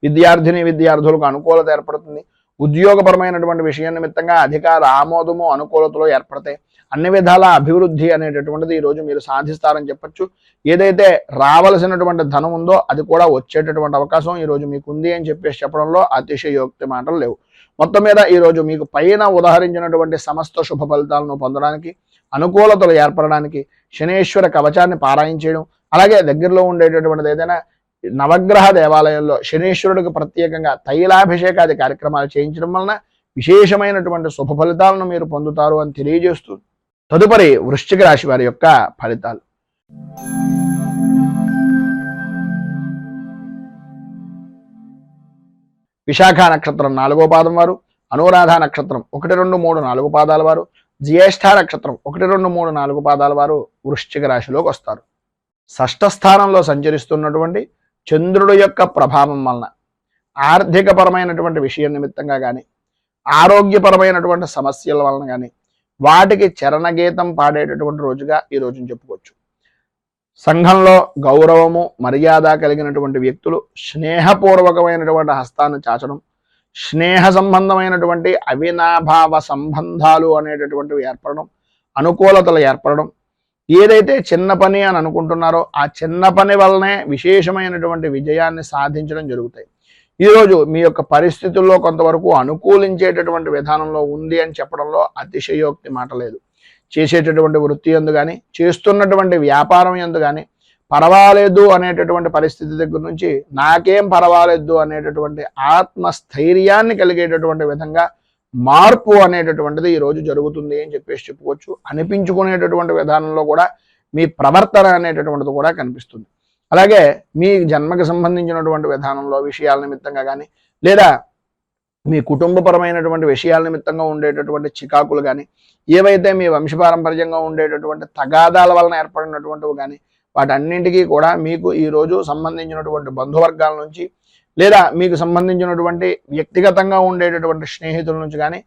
విద్యార్థులకు అనుకూలత ఏర్పడుతుంది. ఉద్యోగపరమైనటువంటి విషయం నిమిత్తంగా అధికార ఆమోదము అనుకూలతలు ఏర్పడతాయి. అన్ని విధాల అభివృద్ధి అనేటటువంటిది ఈరోజు మీరు సాధిస్తారని చెప్పొచ్చు. ఏదైతే రావలసినటువంటి ధనం ఉందో అది కూడా వచ్చేటటువంటి అవకాశం ఈరోజు మీకు ఉంది అని చెప్పడంలో అతిశయోక్తి మాటలు లేవు. మొత్తం మీద ఈరోజు మీకు పైన ఉదాహరించినటువంటి సమస్త శుభ ఫలితాలను పొందడానికి, అనుకూలతలు ఏర్పడడానికి శనేశ్వర కవచాన్ని పారాయణ చేయడం, అలాగే దగ్గరలో ఉండేటటువంటిది ఏదైనా నవగ్రహ దేవాలయంలో శనీశ్వరుడికి ప్రత్యేకంగా తైలాభిషేకాది కార్యక్రమాలు చేయించడం వలన విశేషమైనటువంటి శుభ ఫలితాలను మీరు పొందుతారు అని తెలియజేస్తూ తదుపరి వృశ్చిక రాశి వారి యొక్క ఫలితాలు. విశాఖ నక్షత్రం 4వ పాదం వారు, అనురాధ నక్షత్రం 1, 2, 3, 4 పాదాల వారు, జ్యేష్ఠ నక్షత్రం 1, 2, 3, 4 పాదాల వారు వృశ్చిక రాశిలోకి వస్తారు. షష్ఠ స్థానంలో సంచరిస్తున్నటువంటి చంద్రుడు యొక్క ప్రభావం వలన ఆర్థికపరమైనటువంటి విషయం నిమిత్తంగా కానీ, ఆరోగ్యపరమైనటువంటి సమస్యల వలన కానీ వాటికి చరణగీతం పాడేటటువంటి రోజుగా ఈ రోజును చెప్పుకోవచ్చు. సంఘంలో గౌరవము మర్యాద కలిగినటువంటి వ్యక్తులు స్నేహపూర్వకమైనటువంటి హస్తాన్ని చాచడం, స్నేహ సంబంధమైనటువంటి అవినాభావ సంబంధాలు అనేటటువంటివి ఏర్పడడం, అనుకూలతలు ఏర్పడడం, ఏదైతే చిన్న పని అని అనుకుంటున్నారో ఆ చిన్న పని వల్లనే విశేషమైనటువంటి విజయాన్ని సాధించడం జరుగుతాయి. ఈరోజు మీ యొక్క పరిస్థితుల్లో కొంతవరకు అనుకూలించేటటువంటి విధానంలో ఉంది అని చెప్పడంలో అతిశయోక్తి మాట లేదు. చేసేటటువంటి వృత్తి యందు కానీ, చేస్తున్నటువంటి వ్యాపారం యందు కానీ పర్వాలేదు అనేటటువంటి పరిస్థితి దగ్గర నుంచి నాకేం పర్వాలేదు అనేటటువంటి ఆత్మస్థైర్యాన్ని కలిగేటటువంటి విధంగా మార్పు అనేటటువంటిది ఈరోజు జరుగుతుంది అని చెప్పేసి చెప్పుకోవచ్చు. అనిపించుకునేటటువంటి విధానంలో కూడా మీ ప్రవర్తన అనేటటువంటిది కూడా కనిపిస్తుంది. అలాగే మీ జన్మకి సంబంధించినటువంటి విధానంలో విషయాల నిమిత్తంగా కానీ, లేదా మీ కుటుంబపరమైనటువంటి విషయాల నిమిత్తంగా ఉండేటటువంటి చికాకులు కానీ, ఏవైతే మీ వంశపారంపర్యంగా ఉండేటటువంటి తగాదాల వలన ఏర్పడినటువంటివి కానీ, వాటన్నింటికీ కూడా మీకు ఈరోజు సంబంధించినటువంటి బంధువర్గాల నుంచి, లేదా మీకు సంబంధించినటువంటి వ్యక్తిగతంగా ఉండేటటువంటి స్నేహితుల నుంచి కానీ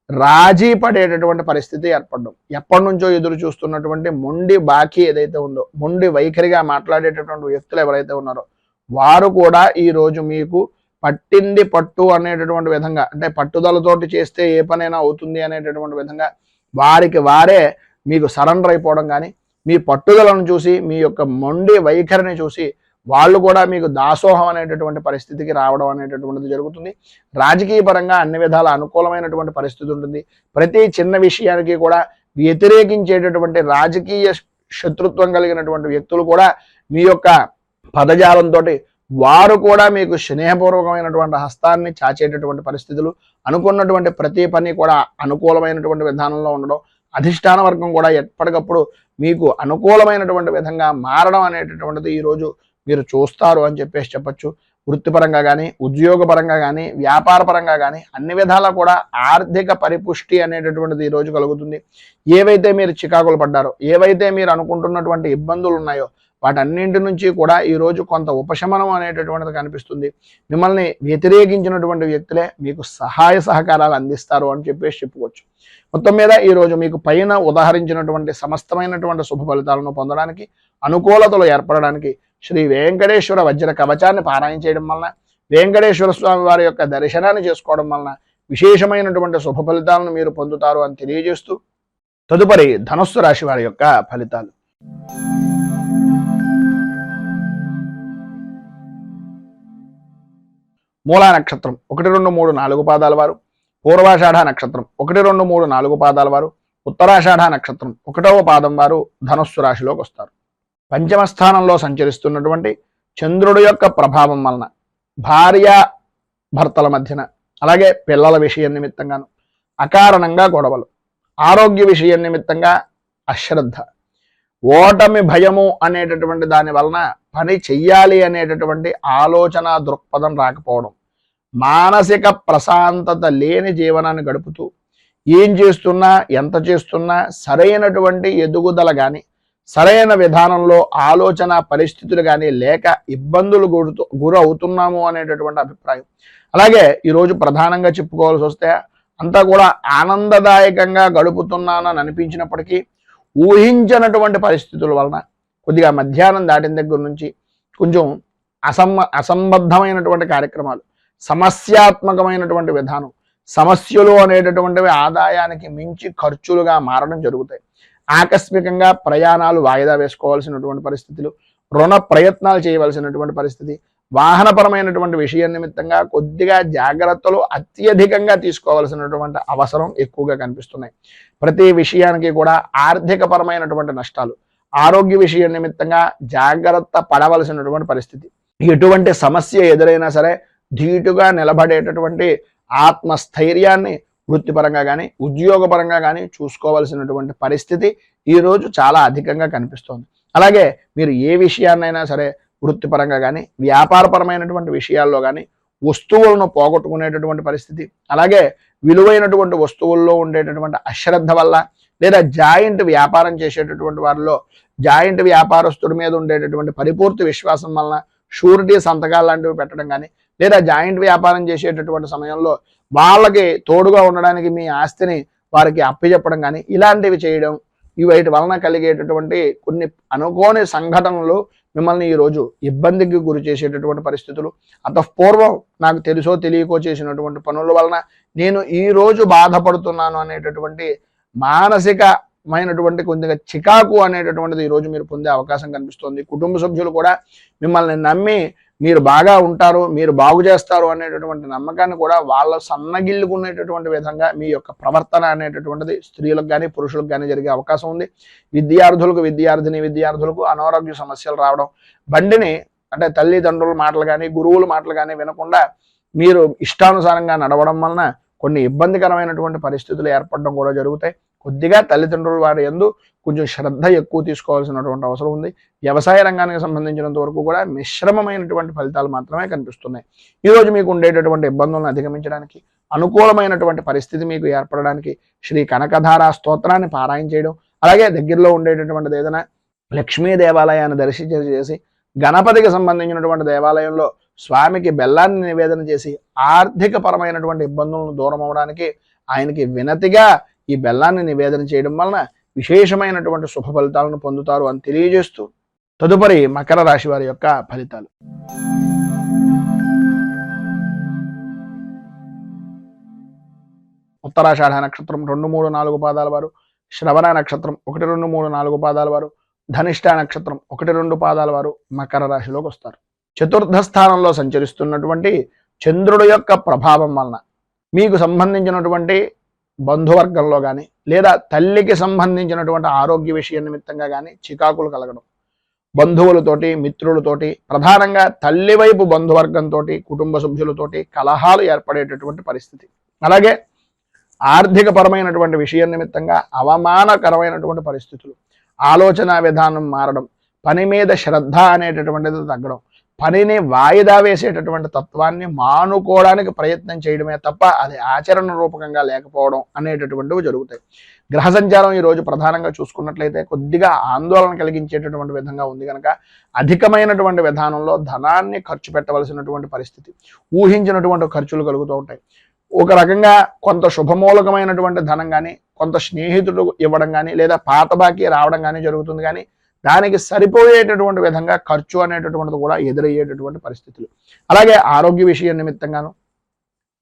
రాజీ పడేటటువంటి పరిస్థితి ఏర్పడడం, ఎప్పటి నుంచో ఎదురు చూస్తున్నటువంటి మొండి బాకీ ఏదైతే ఉందో, మొండి వైఖరిగా మాట్లాడేటటువంటి వ్యక్తులు ఎవరైతే ఉన్నారో వారు కూడా ఈరోజు మీకు పట్టింది పట్టు అనేటటువంటి విధంగా, అంటే పట్టుదలతోటి చేస్తే ఏ పనైనా అవుతుంది అనేటటువంటి విధంగా వారికి వారే మీకు సరెండర్ అయిపోవడం కానీ, మీ పట్టుదలను చూసి, మీ యొక్క మొండి వైఖరిని చూసి వాళ్ళు కూడా మీకు దాసోహం అనేటటువంటి పరిస్థితికి రావడం అనేటటువంటిది జరుగుతుంది. రాజకీయ పరంగా అన్ని విధాల అనుకూలమైనటువంటి పరిస్థితి ఉంటుంది. ప్రతి చిన్న విషయానికి కూడా వ్యతిరేకించేటటువంటి రాజకీయ శత్రుత్వం కలిగినటువంటి వ్యక్తులు కూడా మీ యొక్క పదజాలంతో వారు కూడా మీకు స్నేహపూర్వకమైనటువంటి హస్తాన్ని చాచేటటువంటి పరిస్థితులు, అనుకున్నటువంటి ప్రతి పని కూడా అనుకూలమైనటువంటి విధానంలో ఉండడం, అధిష్టాన వర్గం కూడా ఎప్పటికప్పుడు మీకు అనుకూలమైనటువంటి విధంగా మారడం అనేటటువంటిది ఈరోజు మీరు చూస్తారు అని చెప్పేసి చెప్పచ్చు. వృత్తిపరంగా కానీ, ఉద్యోగపరంగా కానీ, వ్యాపారపరంగా కానీ అన్ని విధాలా కూడా ఆర్థిక పరిపుష్టి అనేటటువంటిది ఈరోజు కలుగుతుంది. ఏవైతే మీరు చికాకులు పడ్డారో, ఏవైతే మీరు అనుకుంటున్నటువంటి ఇబ్బందులు ఉన్నాయో వాటన్నింటి నుంచి కూడా ఈరోజు కొంత ఉపశమనం అనేటటువంటిది కనిపిస్తుంది. మిమ్మల్ని వ్యతిరేకించినటువంటి వ్యక్తులే మీకు సహాయ సహకారాలు అందిస్తారు అని చెప్పేసి చెప్పుకోవచ్చు. మొత్తం మీద ఈరోజు మీకు పైన ఉదాహరించినటువంటి సమస్తమైనటువంటి శుభ ఫలితాలను పొందడానికి, అనుకూలతలు ఏర్పడడానికి శ్రీ వెంకటేశ్వర వజ్ర కవచాన్ని పారాయణ చేయడం వలన, వెంకటేశ్వర స్వామి వారి యొక్క దర్శనాన్ని చేసుకోవడం వలన విశేషమైనటువంటి శుభ ఫలితాలను మీరు పొందుతారు అని తెలియజేస్తూ తదుపరి ధనుస్సు రాశి వారి యొక్క ఫలితాలు. మూలా నక్షత్రం 1, 2, 3, 4 పాదాల వారు, పూర్వాషాఢ నక్షత్రం 1, 2, 3, 4 పాదాల వారు, ఉత్తరాషాఢ నక్షత్రం 1వ పాదం వారు ధనుస్సు రాశిలోకి వస్తారు. పంచమ స్థానంలో సంచరిస్తున్నటువంటి చంద్రుడి యొక్క ప్రభావం వలన భార్య భర్తల మధ్యన, అలాగే పిల్లల విషయం నిమిత్తంగాను అకారణంగా గొడవలు, ఆరోగ్య విషయం నిమిత్తంగా అశ్రద్ధ, ఓటమి భయము అనేటటువంటి దాని వలన పని చెయ్యాలి అనేటటువంటి ఆలోచన దృక్పథం రాకపోవడం, మానసిక ప్రశాంతత లేని జీవనాన్ని గడుపుతూ ఏం చేస్తున్నా, ఎంత చేస్తున్నా సరైనటువంటి ఎదుగుదల కానీ, సరైన విధానంలో ఆలోచన పరిస్థితులు కానీ లేక ఇబ్బందులు గురవుతున్నాము అనేటటువంటి అభిప్రాయం. అలాగే ఈరోజు ప్రధానంగా చెప్పుకోవాల్సి వస్తే అంతా కూడా ఆనందదాయకంగా గడుపుతున్నానని అనిపించినప్పటికీ ఊహించినటువంటి పరిస్థితుల వలన కొద్దిగా మధ్యాహ్నం దాటిన దగ్గర నుంచి కొంచెం అసంబద్ధమైనటువంటి కార్యక్రమాలు, సమస్యాత్మకమైనటువంటి విధానం, సమస్యలు అనేటటువంటివి ఆదాయానికి మించి ఖర్చులుగా మారడం జరుగుతాయి. ఆకస్మికంగా ప్రయాణాలు వాయిదా వేసుకోవాల్సినటువంటి పరిస్థితులు, రుణ ప్రయత్నాలు చేయవలసినటువంటి పరిస్థితి, వాహనపరమైనటువంటి విషయం నిమిత్తంగా కొద్దిగా జాగ్రత్తలు అత్యధికంగా తీసుకోవాల్సినటువంటి అవసరం ఎక్కువగా కనిపిస్తున్నాయి. ప్రతి విషయానికి కూడా ఆర్థిక పరమైనటువంటి నష్టాలు, ఆరోగ్య విషయం నిమిత్తంగా జాగ్రత్త పడవలసినటువంటి పరిస్థితి, ఎటువంటి సమస్య ఎదురైనా సరే ధీటుగా నిలబడేటటువంటి ఆత్మస్థైర్యాన్ని వృత్తిపరంగా కానీ ఉద్యోగపరంగా కానీ చూసుకోవాల్సినటువంటి పరిస్థితి ఈరోజు చాలా అధికంగా కనిపిస్తోంది. అలాగే మీరు ఏ విషయాన్నైనా సరే వృత్తిపరంగా కానీ వ్యాపారపరమైనటువంటి విషయాల్లో కానీ వస్తువులను పోగొట్టుకునేటటువంటి పరిస్థితి, అలాగే విలువైనటువంటి వస్తువుల్లో ఉండేటటువంటి అశ్రద్ధ వల్ల లేదా జాయింట్ వ్యాపారం చేసేటటువంటి వారిలో జాయింట్ వ్యాపారస్తుడి మీద ఉండేటటువంటి పరిపూర్తి విశ్వాసం వలన షూరిటీ సంతకాలు లాంటివి పెట్టడం కానీ, లేదా జాయింట్ వ్యాపారం చేసేటటువంటి సమయంలో వాళ్ళకి తోడుగా ఉండడానికి మీ ఆస్తిని వారికి అప్పచెప్పడం కానీ ఇలాంటివి చేయడం, వీటి వలన కలిగేటటువంటి కొన్ని అనుకోని సంఘటనలు మిమ్మల్ని ఈరోజు ఇబ్బందికి గురి చేసేటటువంటి పరిస్థితులు, అంతఃపూర్వం నాకు తెలుసో తెలియకో చేసినటువంటి పనుల వలన నేను ఈరోజు బాధపడుతున్నాను అనేటటువంటి మానసికమైనటువంటి కొద్దిగా చికాకు అనేటటువంటిది ఈరోజు మీరు పొందే అవకాశం కనిపిస్తుంది. కుటుంబ సభ్యులు కూడా మిమ్మల్ని నమ్మి మీరు బాగా ఉంటారు, మీరు బాగు చేస్తారు అనేటటువంటి నమ్మకాన్ని కూడా వాళ్ళ సన్నగిల్లుకునేటటువంటి విధంగా మీ యొక్క ప్రవర్తన అనేటటువంటిది స్త్రీలకు కానీ పురుషులకు కానీ జరిగే అవకాశం ఉంది. విద్యార్థులకు అనారోగ్య సమస్యలు రావడం, బండిని అంటే తల్లిదండ్రుల మాటలు కానీ గురువుల మాటలు కానీ వినకుండా మీరు ఇష్టానుసారంగా నడవడం వలన కొన్ని ఇబ్బందికరమైనటువంటి పరిస్థితులు ఏర్పడడం కూడా జరుగుతాయి. కొద్దిగా తల్లిదండ్రుల వారి యందు కొంచెం శ్రద్ధ ఎక్కువ తీసుకోవాల్సినటువంటి అవసరం ఉంది. వ్యవసాయ రంగానికి సంబంధించినంత వరకు కూడా మిశ్రమమైనటువంటి ఫలితాలు మాత్రమే కనిపిస్తున్నాయి. ఈరోజు మీకు ఉండేటటువంటి ఇబ్బందులను అధిగమించడానికి, అనుకూలమైనటువంటి పరిస్థితి మీకు ఏర్పడడానికి శ్రీ కనకధార స్తోత్రాన్ని పారాయణ చేయడం, అలాగే దగ్గరలో ఉండేటటువంటిది ఏదైనా లక్ష్మీ దేవాలయాన్ని దర్శించేసి గణపతికి సంబంధించినటువంటి దేవాలయంలో స్వామికి బెల్లాన్ని నివేదన చేసి ఆర్థిక పరమైనటువంటి ఇబ్బందులను దూరం అవడానికి ఆయనకి వినతిగా ఈ బెల్లాన్ని నివేదన చేయడం వలన విశేషమైనటువంటి శుభ ఫలితాలను పొందుతారు అని తెలియజేస్తూ తదుపరి మకర రాశి వారి యొక్క ఫలితాలు. ఉత్తరాషాఢ నక్షత్రం 2, 3, 4 పాదాల వారు, శ్రవణ నక్షత్రం 1, 2, 3, 4 పాదాల వారు, ధనిష్ట నక్షత్రం 1, 2 పాదాల వారు మకర రాశిలోకి వస్తారు. చతుర్థ స్థానంలో సంచరిస్తున్నటువంటి చంద్రుడి యొక్క ప్రభావం వలన మీకు సంబంధించినటువంటి బంధువర్గంలో కానీ లేదా తల్లికి సంబంధించినటువంటి ఆరోగ్య విషయం నిమిత్తంగా కానీ చికాకులు కలగడం, బంధువులతోటి మిత్రులతోటి ప్రధానంగా తల్లి వైపు బంధువర్గంతో కుటుంబ సభ్యులతోటి కలహాలు ఏర్పడేటటువంటి పరిస్థితి, అలాగే ఆర్థిక పరమైనటువంటి విషయం నిమిత్తంగా అవమానకరమైనటువంటి పరిస్థితులు, ఆలోచన విధానం మారడం, పని మీద శ్రద్ధ అనేటటువంటిది తగ్గడం, పనిని వాయిదా వేసేటటువంటి తత్వాన్ని మానుకోవడానికి ప్రయత్నం చేయడమే తప్ప అది ఆచరణ రూపకంగా లేకపోవడం అనేటటువంటివి జరుగుతాయి. గ్రహ సంచారం ఈరోజు ప్రధానంగా చూసుకున్నట్లయితే కొద్దిగా ఆందోళన కలిగించేటటువంటి విధంగా ఉంది కనుక అధికమైనటువంటి విధానంలో ధనాన్ని ఖర్చు పెట్టవలసినటువంటి పరిస్థితి, ఊహించినటువంటి ఖర్చులు కలుగుతూ ఉంటాయి. ఒక రకంగా కొంత శుభమూలకమైనటువంటి ధనం కానీ కొంత స్నేహితుడు ఇవ్వడం కానీ లేదా పాత బాకీ రావడం కానీ జరుగుతుంది, కానీ దానికి సరిపోయేటటువంటి విధంగా ఖర్చు అనేటటువంటిది కూడా ఎదురయ్యేటటువంటి పరిస్థితులు, అలాగే ఆరోగ్య విషయం నిమిత్తంగాను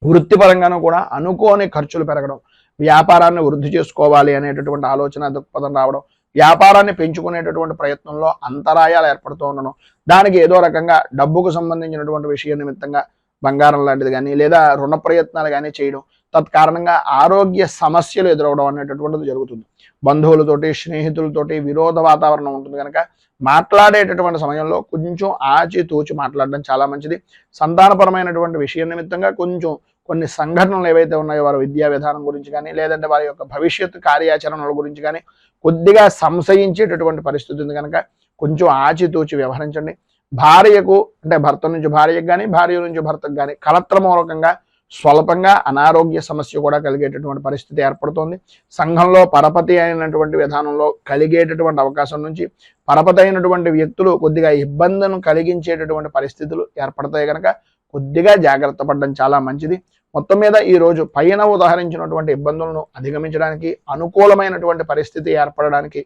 వృత్తిపరంగాను కూడా అనుకోని ఖర్చులు పెరగడం, వ్యాపారాన్ని వృద్ధి చేసుకోవాలి అనేటటువంటి ఆలోచన దృక్పథం రావడం, వ్యాపారాన్ని పెంచుకునేటటువంటి ప్రయత్నంలో అంతరాయాలు ఏర్పడుతూ ఉండడం, దానికి ఏదో రకంగా డబ్బుకు సంబంధించినటువంటి విషయం నిమిత్తంగా బంగారం లాంటిది కానీ లేదా రుణ ప్రయత్నాలు కానీ చేయడం, తత్కారణంగా ఆరోగ్య సమస్యలు ఎదురవడం అనేటటువంటిది జరుగుతుంది. బంధువులతోటి స్నేహితులతోటి విరోధ వాతావరణం ఉంటుంది కనుక మాట్లాడేటటువంటి సమయంలో కొంచెం ఆచితూచి మాట్లాడడం చాలా మంచిది. సంతానపరమైనటువంటి విషయం నిమిత్తంగా కొంచెం కొన్ని సంఘటనలు ఏవైతే ఉన్నాయో వారి విద్యా విధానం గురించి కానీ లేదంటే వారి యొక్క భవిష్యత్తు కార్యాచరణల గురించి కానీ కొద్దిగా సంశయించేటటువంటి పరిస్థితి ఉంది కనుక కొంచెం ఆచితూచి వ్యవహరించండి. భార్యకు అంటే భర్త నుంచి భార్యకు కానీ భార్య నుంచి భర్తకు కానీ కలత్రమూలకంగా స్వల్పంగా అనారోగ్య సమస్య కూడా కలిగేటటువంటి పరిస్థితి ఏర్పడుతోంది. సంఘంలో పరపతి అయినటువంటి విధానంలో కలిగేటటువంటి అవకాశం నుంచి పరపతి అయినటువంటి వ్యక్తులు కొద్దిగా ఇబ్బందులను కలిగించేటటువంటి పరిస్థితులు ఏర్పడతాయి కనుక కొద్దిగా జాగ్రత్త పడడం చాలా మంచిది. మొత్తం మీద ఈరోజు పైన ఉదాహరించినటువంటి ఇబ్బందులను అధిగమించడానికి అనుకూలమైనటువంటి పరిస్థితి ఏర్పడడానికి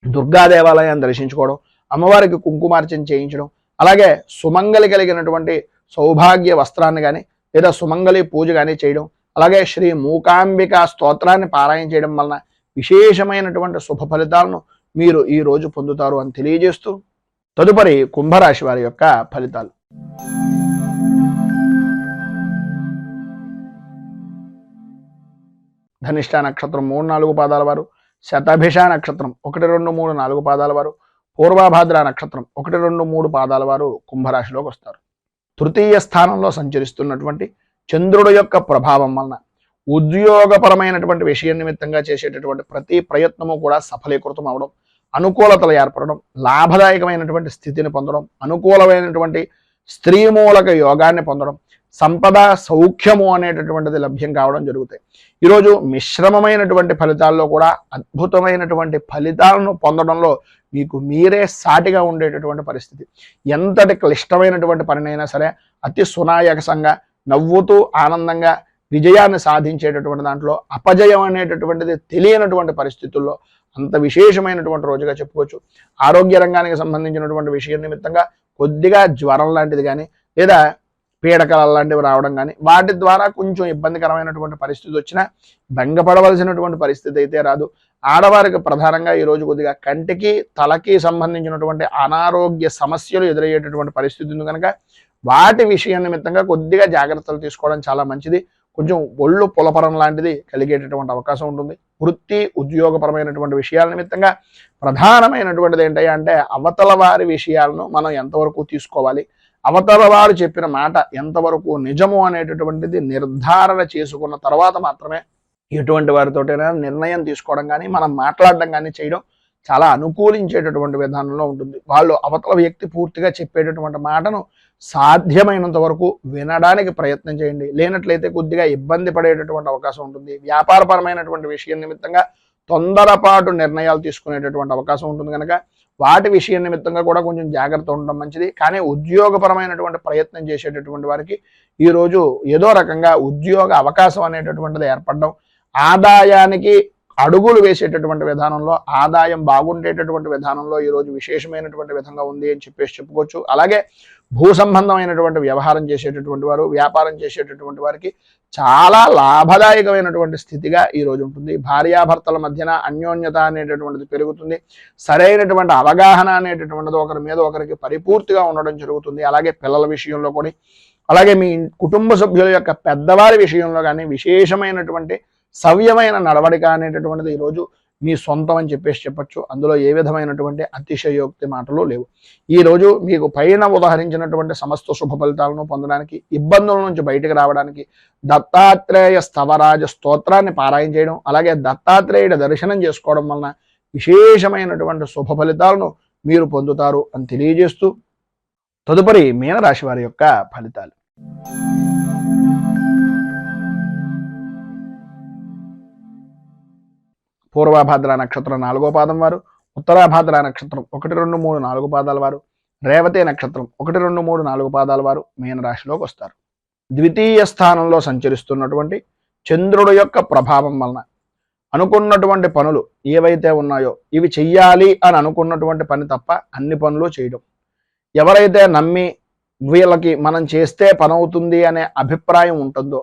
దుర్గా దేవాలయాన్ని దర్శించుకోవడం, అమ్మవారికి కుంకుమార్చన చేయించడం, అలాగే సుమంగలి కలిగినటువంటి సౌభాగ్య వస్త్రాన్ని కానీ లేదా సుమంగళి పూజ కానీ చేయడం, అలాగే శ్రీ మూకాంబిక స్తోత్రాన్ని పారాయణ చేయడం వలన విశేషమైనటువంటి శుభ ఫలితాలను మీరు ఈ రోజు పొందుతారు అని తెలియజేస్తూ తదుపరి కుంభరాశి వారి యొక్క ఫలితాలు. ధనిష్ట నక్షత్రం 3, 4 పాదాల వారు, శతభిష నక్షత్రం 1, 2, 3, 4 పాదాల వారు, పూర్వభాద్ర నక్షత్రం 1, 2, 3 పాదాల వారు కుంభరాశిలోకి వస్తారు. తృతీయ స్థానంలో సంచరిస్తున్నటువంటి చంద్రుడు యొక్క ప్రభావం వలన ఉద్యోగపరమైనటువంటి విషయం నిమిత్తంగా చేసేటటువంటి ప్రతి ప్రయత్నము కూడా సఫలీకృతం అవడం, అనుకూలతలు ఏర్పడడం, లాభదాయకమైనటువంటి స్థితిని పొందడం, అనుకూలమైనటువంటి స్త్రీమూలక యోగాన్ని పొందడం, సంపద సౌఖ్యము అనేటటువంటిది లభ్యం కావడం జరుగుతాయి. ఈరోజు మిశ్రమమైనటువంటి ఫలితాల్లో కూడా అద్భుతమైనటువంటి ఫలితాలను పొందడంలో మీకు మీరే సాటిగా ఉండేటటువంటి పరిస్థితి. ఎంతటి క్లిష్టమైనటువంటి పనినైనా సరే అతి సునాయాసంగా నవ్వుతూ ఆనందంగా విజయాన్ని సాధించేటటువంటి దాంట్లో అపజయం అనేటటువంటిది తెలియనటువంటి పరిస్థితుల్లో అంత విశేషమైనటువంటి రోజుగా చెప్పుకోవచ్చు. ఆరోగ్య రంగానికి సంబంధించినటువంటి విషయం నిమిత్తంగా కొద్దిగా జ్వరం లాంటిది కానీ లేదా పీడకల లాంటివి రావడం కానీ వాటి ద్వారా కొంచెం ఇబ్బందికరమైనటువంటి పరిస్థితి వచ్చినా భంగపడవలసినటువంటి పరిస్థితి అయితే రాదు. ఆడవారికి ప్రధానంగా ఈరోజు కొద్దిగా కంటికి తలకి సంబంధించినటువంటి అనారోగ్య సమస్యలు ఎదురయ్యేటటువంటి పరిస్థితి ఉంది కనుక వాటి విషయం నిమిత్తంగా కొద్దిగా జాగ్రత్తలు తీసుకోవడం చాలా మంచిది. కొంచెం ఒళ్ళు పులపరం లాంటిది కలిగేటటువంటి అవకాశం ఉంటుంది. వృత్తి ఉద్యోగపరమైనటువంటి విషయాల నిమిత్తంగా ప్రధానమైనటువంటిది ఏంటంటే అవతల వారి విషయాలను మనం ఎంతవరకు తీసుకోవాలి, అవతల వారు చెప్పిన మాట ఎంతవరకు నిజము అనేటటువంటిది నిర్ధారణ చేసుకున్న తర్వాత మాత్రమే ఎటువంటి వారితోటైనా నిర్ణయం తీసుకోవడం కానీ మనం మాట్లాడడం కానీ చేయడం చాలా అనుకూలించేటటువంటి విధానంలో ఉంటుంది. వాళ్ళు అవతల వ్యక్తి పూర్తిగా చెప్పేటటువంటి మాటను సాధ్యమైనంత వరకు వినడానికి ప్రయత్నం చేయండి. లేనట్లయితే కొద్దిగా ఇబ్బంది పడేటటువంటి అవకాశం ఉంటుంది. వ్యాపారపరమైనటువంటి విషయం నిమిత్తంగా తొందరపాటు నిర్ణయాలు తీసుకునేటటువంటి అవకాశం ఉంటుంది కనుక వాటి విషయం నిమిత్తంగా కూడా కొంచెం జాగ్రత్త ఉండడం మంచిది. కానీ ఉద్యోగపరమైనటువంటి ప్రయత్నం చేసేటటువంటి వారికి ఈరోజు ఏదో రకంగా ఉద్యోగ అవకాశం అనేటటువంటిది ఏర్పడడం, ఆదాయానికి అడుగులు వేసేటటువంటి విధానంలో ఆదాయం బాగుండేటటువంటి విధానంలో ఈరోజు విశేషమైనటువంటి విధంగా ఉంది అని చెప్పుకోవచ్చు. అలాగే భూ సంబంధమైనటువంటి వ్యవహారం చేసేటటువంటి వారు, వ్యాపారం చేసేటటువంటి వారికి చాలా లాభదాయకమైనటువంటి స్థితిగా ఈరోజు ఉంటుంది. భార్యాభర్తల మధ్యన అన్యోన్యత అనేటటువంటిది పెరుగుతుంది. సరైనటువంటి అవగాహన అనేటటువంటిది ఒకరి మీద ఒకరికి పరిపూర్తిగా ఉండడం జరుగుతుంది. అలాగే పిల్లల విషయంలో కూడా, అలాగే మీ కుటుంబ సభ్యుల యొక్క పెద్దవారి విషయంలో కానీ విశేషమైనటువంటి సవ్యమైన నడవడిక అనేటటువంటిది ఈరోజు మీ సొంతం అని చెప్పచ్చు. అందులో ఏ విధమైనటువంటి అతిశయోక్తి మాటలు లేవు. ఈరోజు మీకు పైన ఉదాహరించినటువంటి సమస్త శుభ ఫలితాలను పొందడానికి, ఇబ్బందుల నుంచి బయటకు రావడానికి దత్తాత్రేయ స్థవరాజ స్తోత్రాన్ని పారాయణ చేయడం, అలాగే దత్తాత్రేయుడి దర్శనం చేసుకోవడం వలన విశేషమైనటువంటి శుభ ఫలితాలను మీరు పొందుతారు అని తెలియజేస్తూ తదుపరి మీనరాశి వారి యొక్క ఫలితాలు. పూర్వభాద్ర నక్షత్రం 4వ పాదం వారు, ఉత్తరాభాద్ర నక్షత్రం 1, 2, 3, 4 పాదాల వారు, రేవతి నక్షత్రం 1, 2, 3, 4 పాదాల వారు మీనరాశిలోకి వస్తారు. ద్వితీయ స్థానంలో సంచరిస్తున్నటువంటి చంద్రుడు యొక్క ప్రభావం వలన అనుకున్నటువంటి పనులు ఏవైతే ఉన్నాయో ఇవి చెయ్యాలి అని అనుకున్నటువంటి పని తప్ప అన్ని పనులు చేయడం, ఎవరైతే నమ్మి వీళ్ళకి మనం చేస్తే పని అవుతుంది అనే అభిప్రాయం ఉంటుందో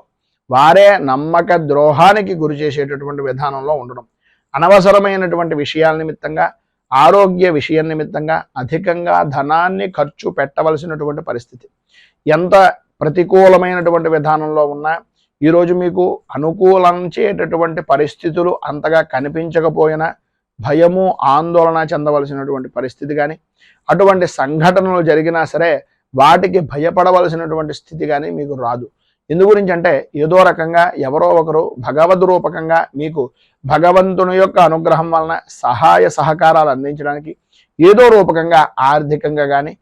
వారే నమ్మక ద్రోహానికి గురి చేసేటటువంటి విధానంలో ఉండడం, అనవసరమైనటువంటి విషయాల నిమిత్తంగా ఆరోగ్య విషయం నిమిత్తంగా అధికంగా ధనాన్ని ఖర్చు పెట్టవలసినటువంటి పరిస్థితి. ఎంత ప్రతికూలమైనటువంటి విధానంలో ఉన్నా ఈరోజు మీకు అనుకూలించేటటువంటి పరిస్థితులు అంతగా కనిపించకపోయినా భయము ఆందోళన చెందవలసినటువంటి పరిస్థితి కానీ, అటువంటి సంఘటనలు జరిగినా సరే వాటికి భయపడవలసినటువంటి స్థితి కానీ మీకు రాదు. ఎందు గురించి అంటే ఏదో రకంగా ఎవరో ఒకరు భగవద్ రూపకంగా మీకు భగవంతుని యొక్క అనుగ్రహం వలన సహాయ సహకారాలు అందించడానికి ఏదో రూపకంగా ఆర్థికంగా కానీ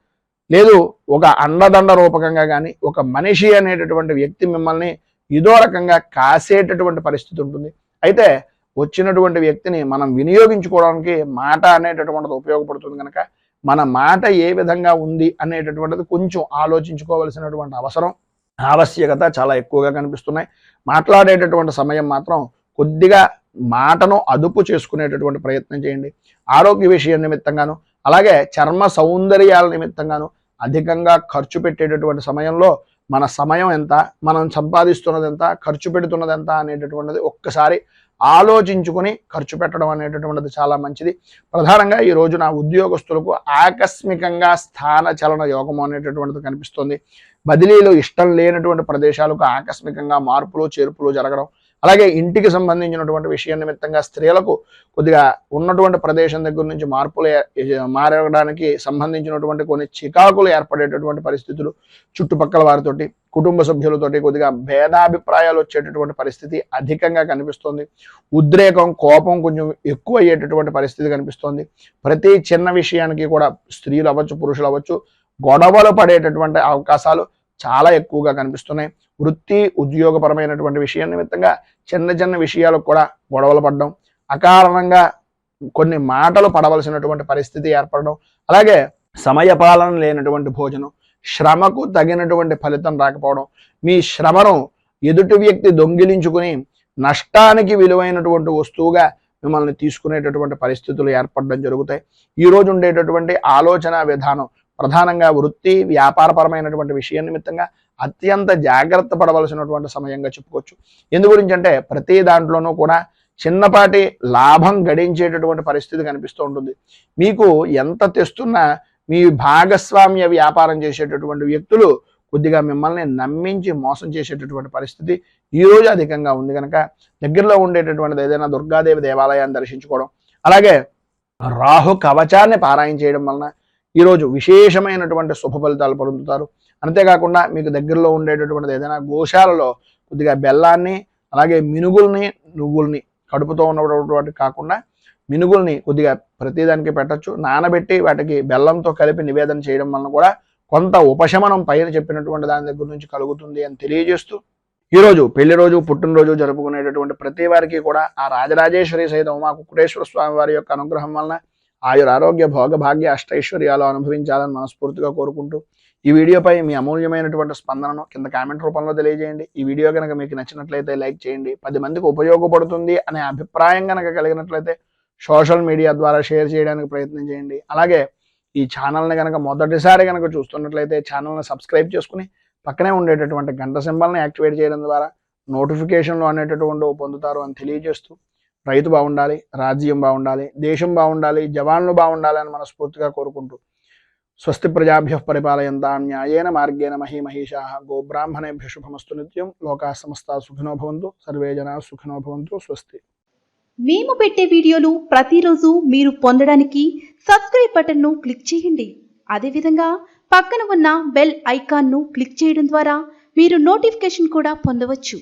లేదు ఒక అండదండ రూపకంగా కానీ ఒక మనిషి అనేటటువంటి వ్యక్తి మిమ్మల్ని ఏదో రకంగా కాసేటటువంటి పరిస్థితి ఉంటుంది. అయితే వచ్చినటువంటి వ్యక్తిని మనం వినియోగించుకోవడానికి మాట అనేటటువంటిది ఉపయోగపడుతుంది కనుక మన మాట ఏ విధంగా ఉంది అనేటటువంటిది కొంచెం ఆలోచించుకోవలసినటువంటి ఆవశ్యకత చాలా ఎక్కువగా కనిపిస్తున్నాయి. మాట్లాడేటటువంటి సమయం మాత్రం కొద్దిగా మాటను అదుపు చేసుకునేటటువంటి ప్రయత్నం చేయండి. ఆరోగ్య విషయం నిమిత్తంగాను అలాగే చర్మ సౌందర్యాల నిమిత్తంగాను అధికంగా ఖర్చు పెట్టేటటువంటి సమయంలో మన సమయం ఎంత, మనం సంపాదిస్తున్నది ఎంత, ఖర్చు పెడుతున్నది ఎంత అనేటటువంటిది ఒక్కసారి ఆలోచించుకొని ఖర్చు పెట్టడం అనేటటువంటిది చాలా మంచిది. ప్రధానంగా ఈ రోజున ఉద్యోగస్తులకు ఆకస్మికంగా స్థాన చలన యోగం అనేటటువంటిది కనిపిస్తుంది. బదిలీలు ఇష్టం లేనటువంటి ప్రదేశాలకు ఆకస్మికంగా మార్పులు చేర్పులు జరగడం, అలాగే ఇంటికి సంబంధించినటువంటి విషయం నిమిత్తంగా స్త్రీలకు కొద్దిగా ఉన్నటువంటి ప్రదేశం దగ్గర నుంచి మారడానికి సంబంధించినటువంటి కొన్ని చికాకులు ఏర్పడేటటువంటి పరిస్థితులు, చుట్టుపక్కల వారితోటి కుటుంబ సభ్యులతోటి కొద్దిగా భేదాభిప్రాయాలు వచ్చేటటువంటి పరిస్థితి అధికంగా కనిపిస్తోంది. ఉద్రేకం, కోపం కొంచెం ఎక్కువ అయ్యేటటువంటి పరిస్థితి కనిపిస్తోంది. ప్రతి చిన్న విషయానికి కూడా స్త్రీలు అవ్వచ్చు, పురుషులు అవ్వచ్చు, గొడవలు పడేటటువంటి అవకాశాలు చాలా ఎక్కువగా కనిపిస్తున్నాయి. వృత్తి ఉద్యోగపరమైనటువంటి విషయం నిమిత్తంగా చిన్న చిన్న విషయాలకు కూడా గొడవలు పడడం, అకారణంగా కొన్ని మాటలు పడవలసినటువంటి పరిస్థితి ఏర్పడడం, అలాగే సమయపాలన లేనటువంటి భోజనం, శ్రమకు తగినటువంటి ఫలితం రాకపోవడం, మీ శ్రమను ఎదుటి వ్యక్తి దొంగిలించుకుని నష్టానికి విలువైనటువంటి వస్తువుగా మిమ్మల్ని తీసుకునేటటువంటి పరిస్థితులు ఏర్పడడం జరుగుతాయి. ఈరోజు ఉండేటటువంటి ఆలోచన విధానం ప్రధానంగా వృత్తి వ్యాపారపరమైనటువంటి విషయం నిమిత్తంగా అత్యంత జాగ్రత్త పడవలసినటువంటి సమయంగా చెప్పుకోవచ్చు. ఎందు గురించి అంటే ప్రతి దాంట్లోనూ కూడా చిన్నపాటి లాభం గడించేటటువంటి పరిస్థితి కనిపిస్తూ ఉంటుంది. మీకు ఎంత తెస్తున్నా మీ భాగస్వామ్య వ్యాపారం చేసేటటువంటి వ్యక్తులు కొద్దిగా మిమ్మల్ని నమ్మించి మోసం చేసేటటువంటి పరిస్థితి ఈరోజు అధికంగా ఉంది. కనుక దగ్గరలో ఉండేటటువంటిది ఏదైనా దుర్గాదేవి దేవాలయాన్ని దర్శించుకోవడం, అలాగే రాహు కవచాన్ని పారాయణ చేయడం వలన ఈరోజు విశేషమైనటువంటి శుభ ఫలితాలు పొందుతారు. అంతేకాకుండా మీకు దగ్గరలో ఉండేటటువంటిది ఏదైనా గోశాలలో కొద్దిగా బెల్లాన్ని, అలాగే మినుగుల్ని, నువ్వుల్ని కడుపుతో ఉన్నటువంటి కాకుండా మినుగుల్ని కొద్దిగా ప్రతిదానికి పెట్టచ్చు. నానబెట్టి వాటికి బెల్లంతో కలిపి నివేదన చేయడం వలన కూడా కొంత ఉపశమనం పైన చెప్పినటువంటి దాని దగ్గర నుంచి కలుగుతుంది అని తెలియజేస్తూ, ఈరోజు పెళ్లి రోజు, పుట్టినరోజు జరుపుకునేటటువంటి ప్రతి వారికి కూడా ఆ రాజరాజేశ్వరి సహిత ఉమా కుక్కుటేశ్వర స్వామి వారి యొక్క అనుగ్రహం వలన ఆయుర ఆరోగ్య భోగ భాగ్య అష్టైశ్వర్యాలు అనుభవించాలని మనస్ఫూర్తిగా కోరుకుంటూ, ఈ వీడియోపై మీ అమూల్యమైనటువంటి స్పందనను కింద కామెంట్ రూపంలో తెలియజేయండి. ఈ వీడియో కనుక మీకు నచ్చినట్లయితే లైక్ చేయండి. 10 మందికి ఉపయోగపడుతుంది అనే అభిప్రాయం కనుక కలిగినట్లయితే సోషల్ మీడియా ద్వారా షేర్ చేయడానికి ప్రయత్నం చేయండి. అలాగే ఈ ఛానల్ని కనుక మొదటిసారి కనుక చూస్తున్నట్లయితే ఛానల్ని సబ్స్క్రైబ్ చేసుకుని పక్కనే ఉండేటటువంటి గంట సింబల్ని యాక్టివేట్ చేయడం ద్వారా నోటిఫికేషన్లు అనేటటువంటి పొందుతారు అని తెలియజేస్తూ, రైతు బాగుండాలి, రాజ్యం బాగుండాలి, దేశం బాగుండాలి, జవాన్లు బాగుండాలి అని మనస్ఫూర్తిగా కోరుకుంటూ, స్వస్తి ప్రజాభ్యః పరిపాలయంతాం న్యాయేన మార్గేణ మహీమహీషాః గోబ్రాహ్మణేభ్యః శుభమస్తు నిత్యం. లోకాః సమస్తాః సుఖినో భవంతు, సర్వే జనాః సుఖినో భవంతు. స్వస్తి. మేము పెట్టే వీడియోలు ప్రతిరోజు మీరు పొందడానికి సబ్స్క్రైబ్ బటన్ను క్లిక్ చేయండి. అదేవిధంగా పక్కన ఉన్న బెల్ ఐకాన్ను క్లిక్ చేయడం ద్వారా మీరు నోటిఫికేషన్ కూడా పొందవచ్చు.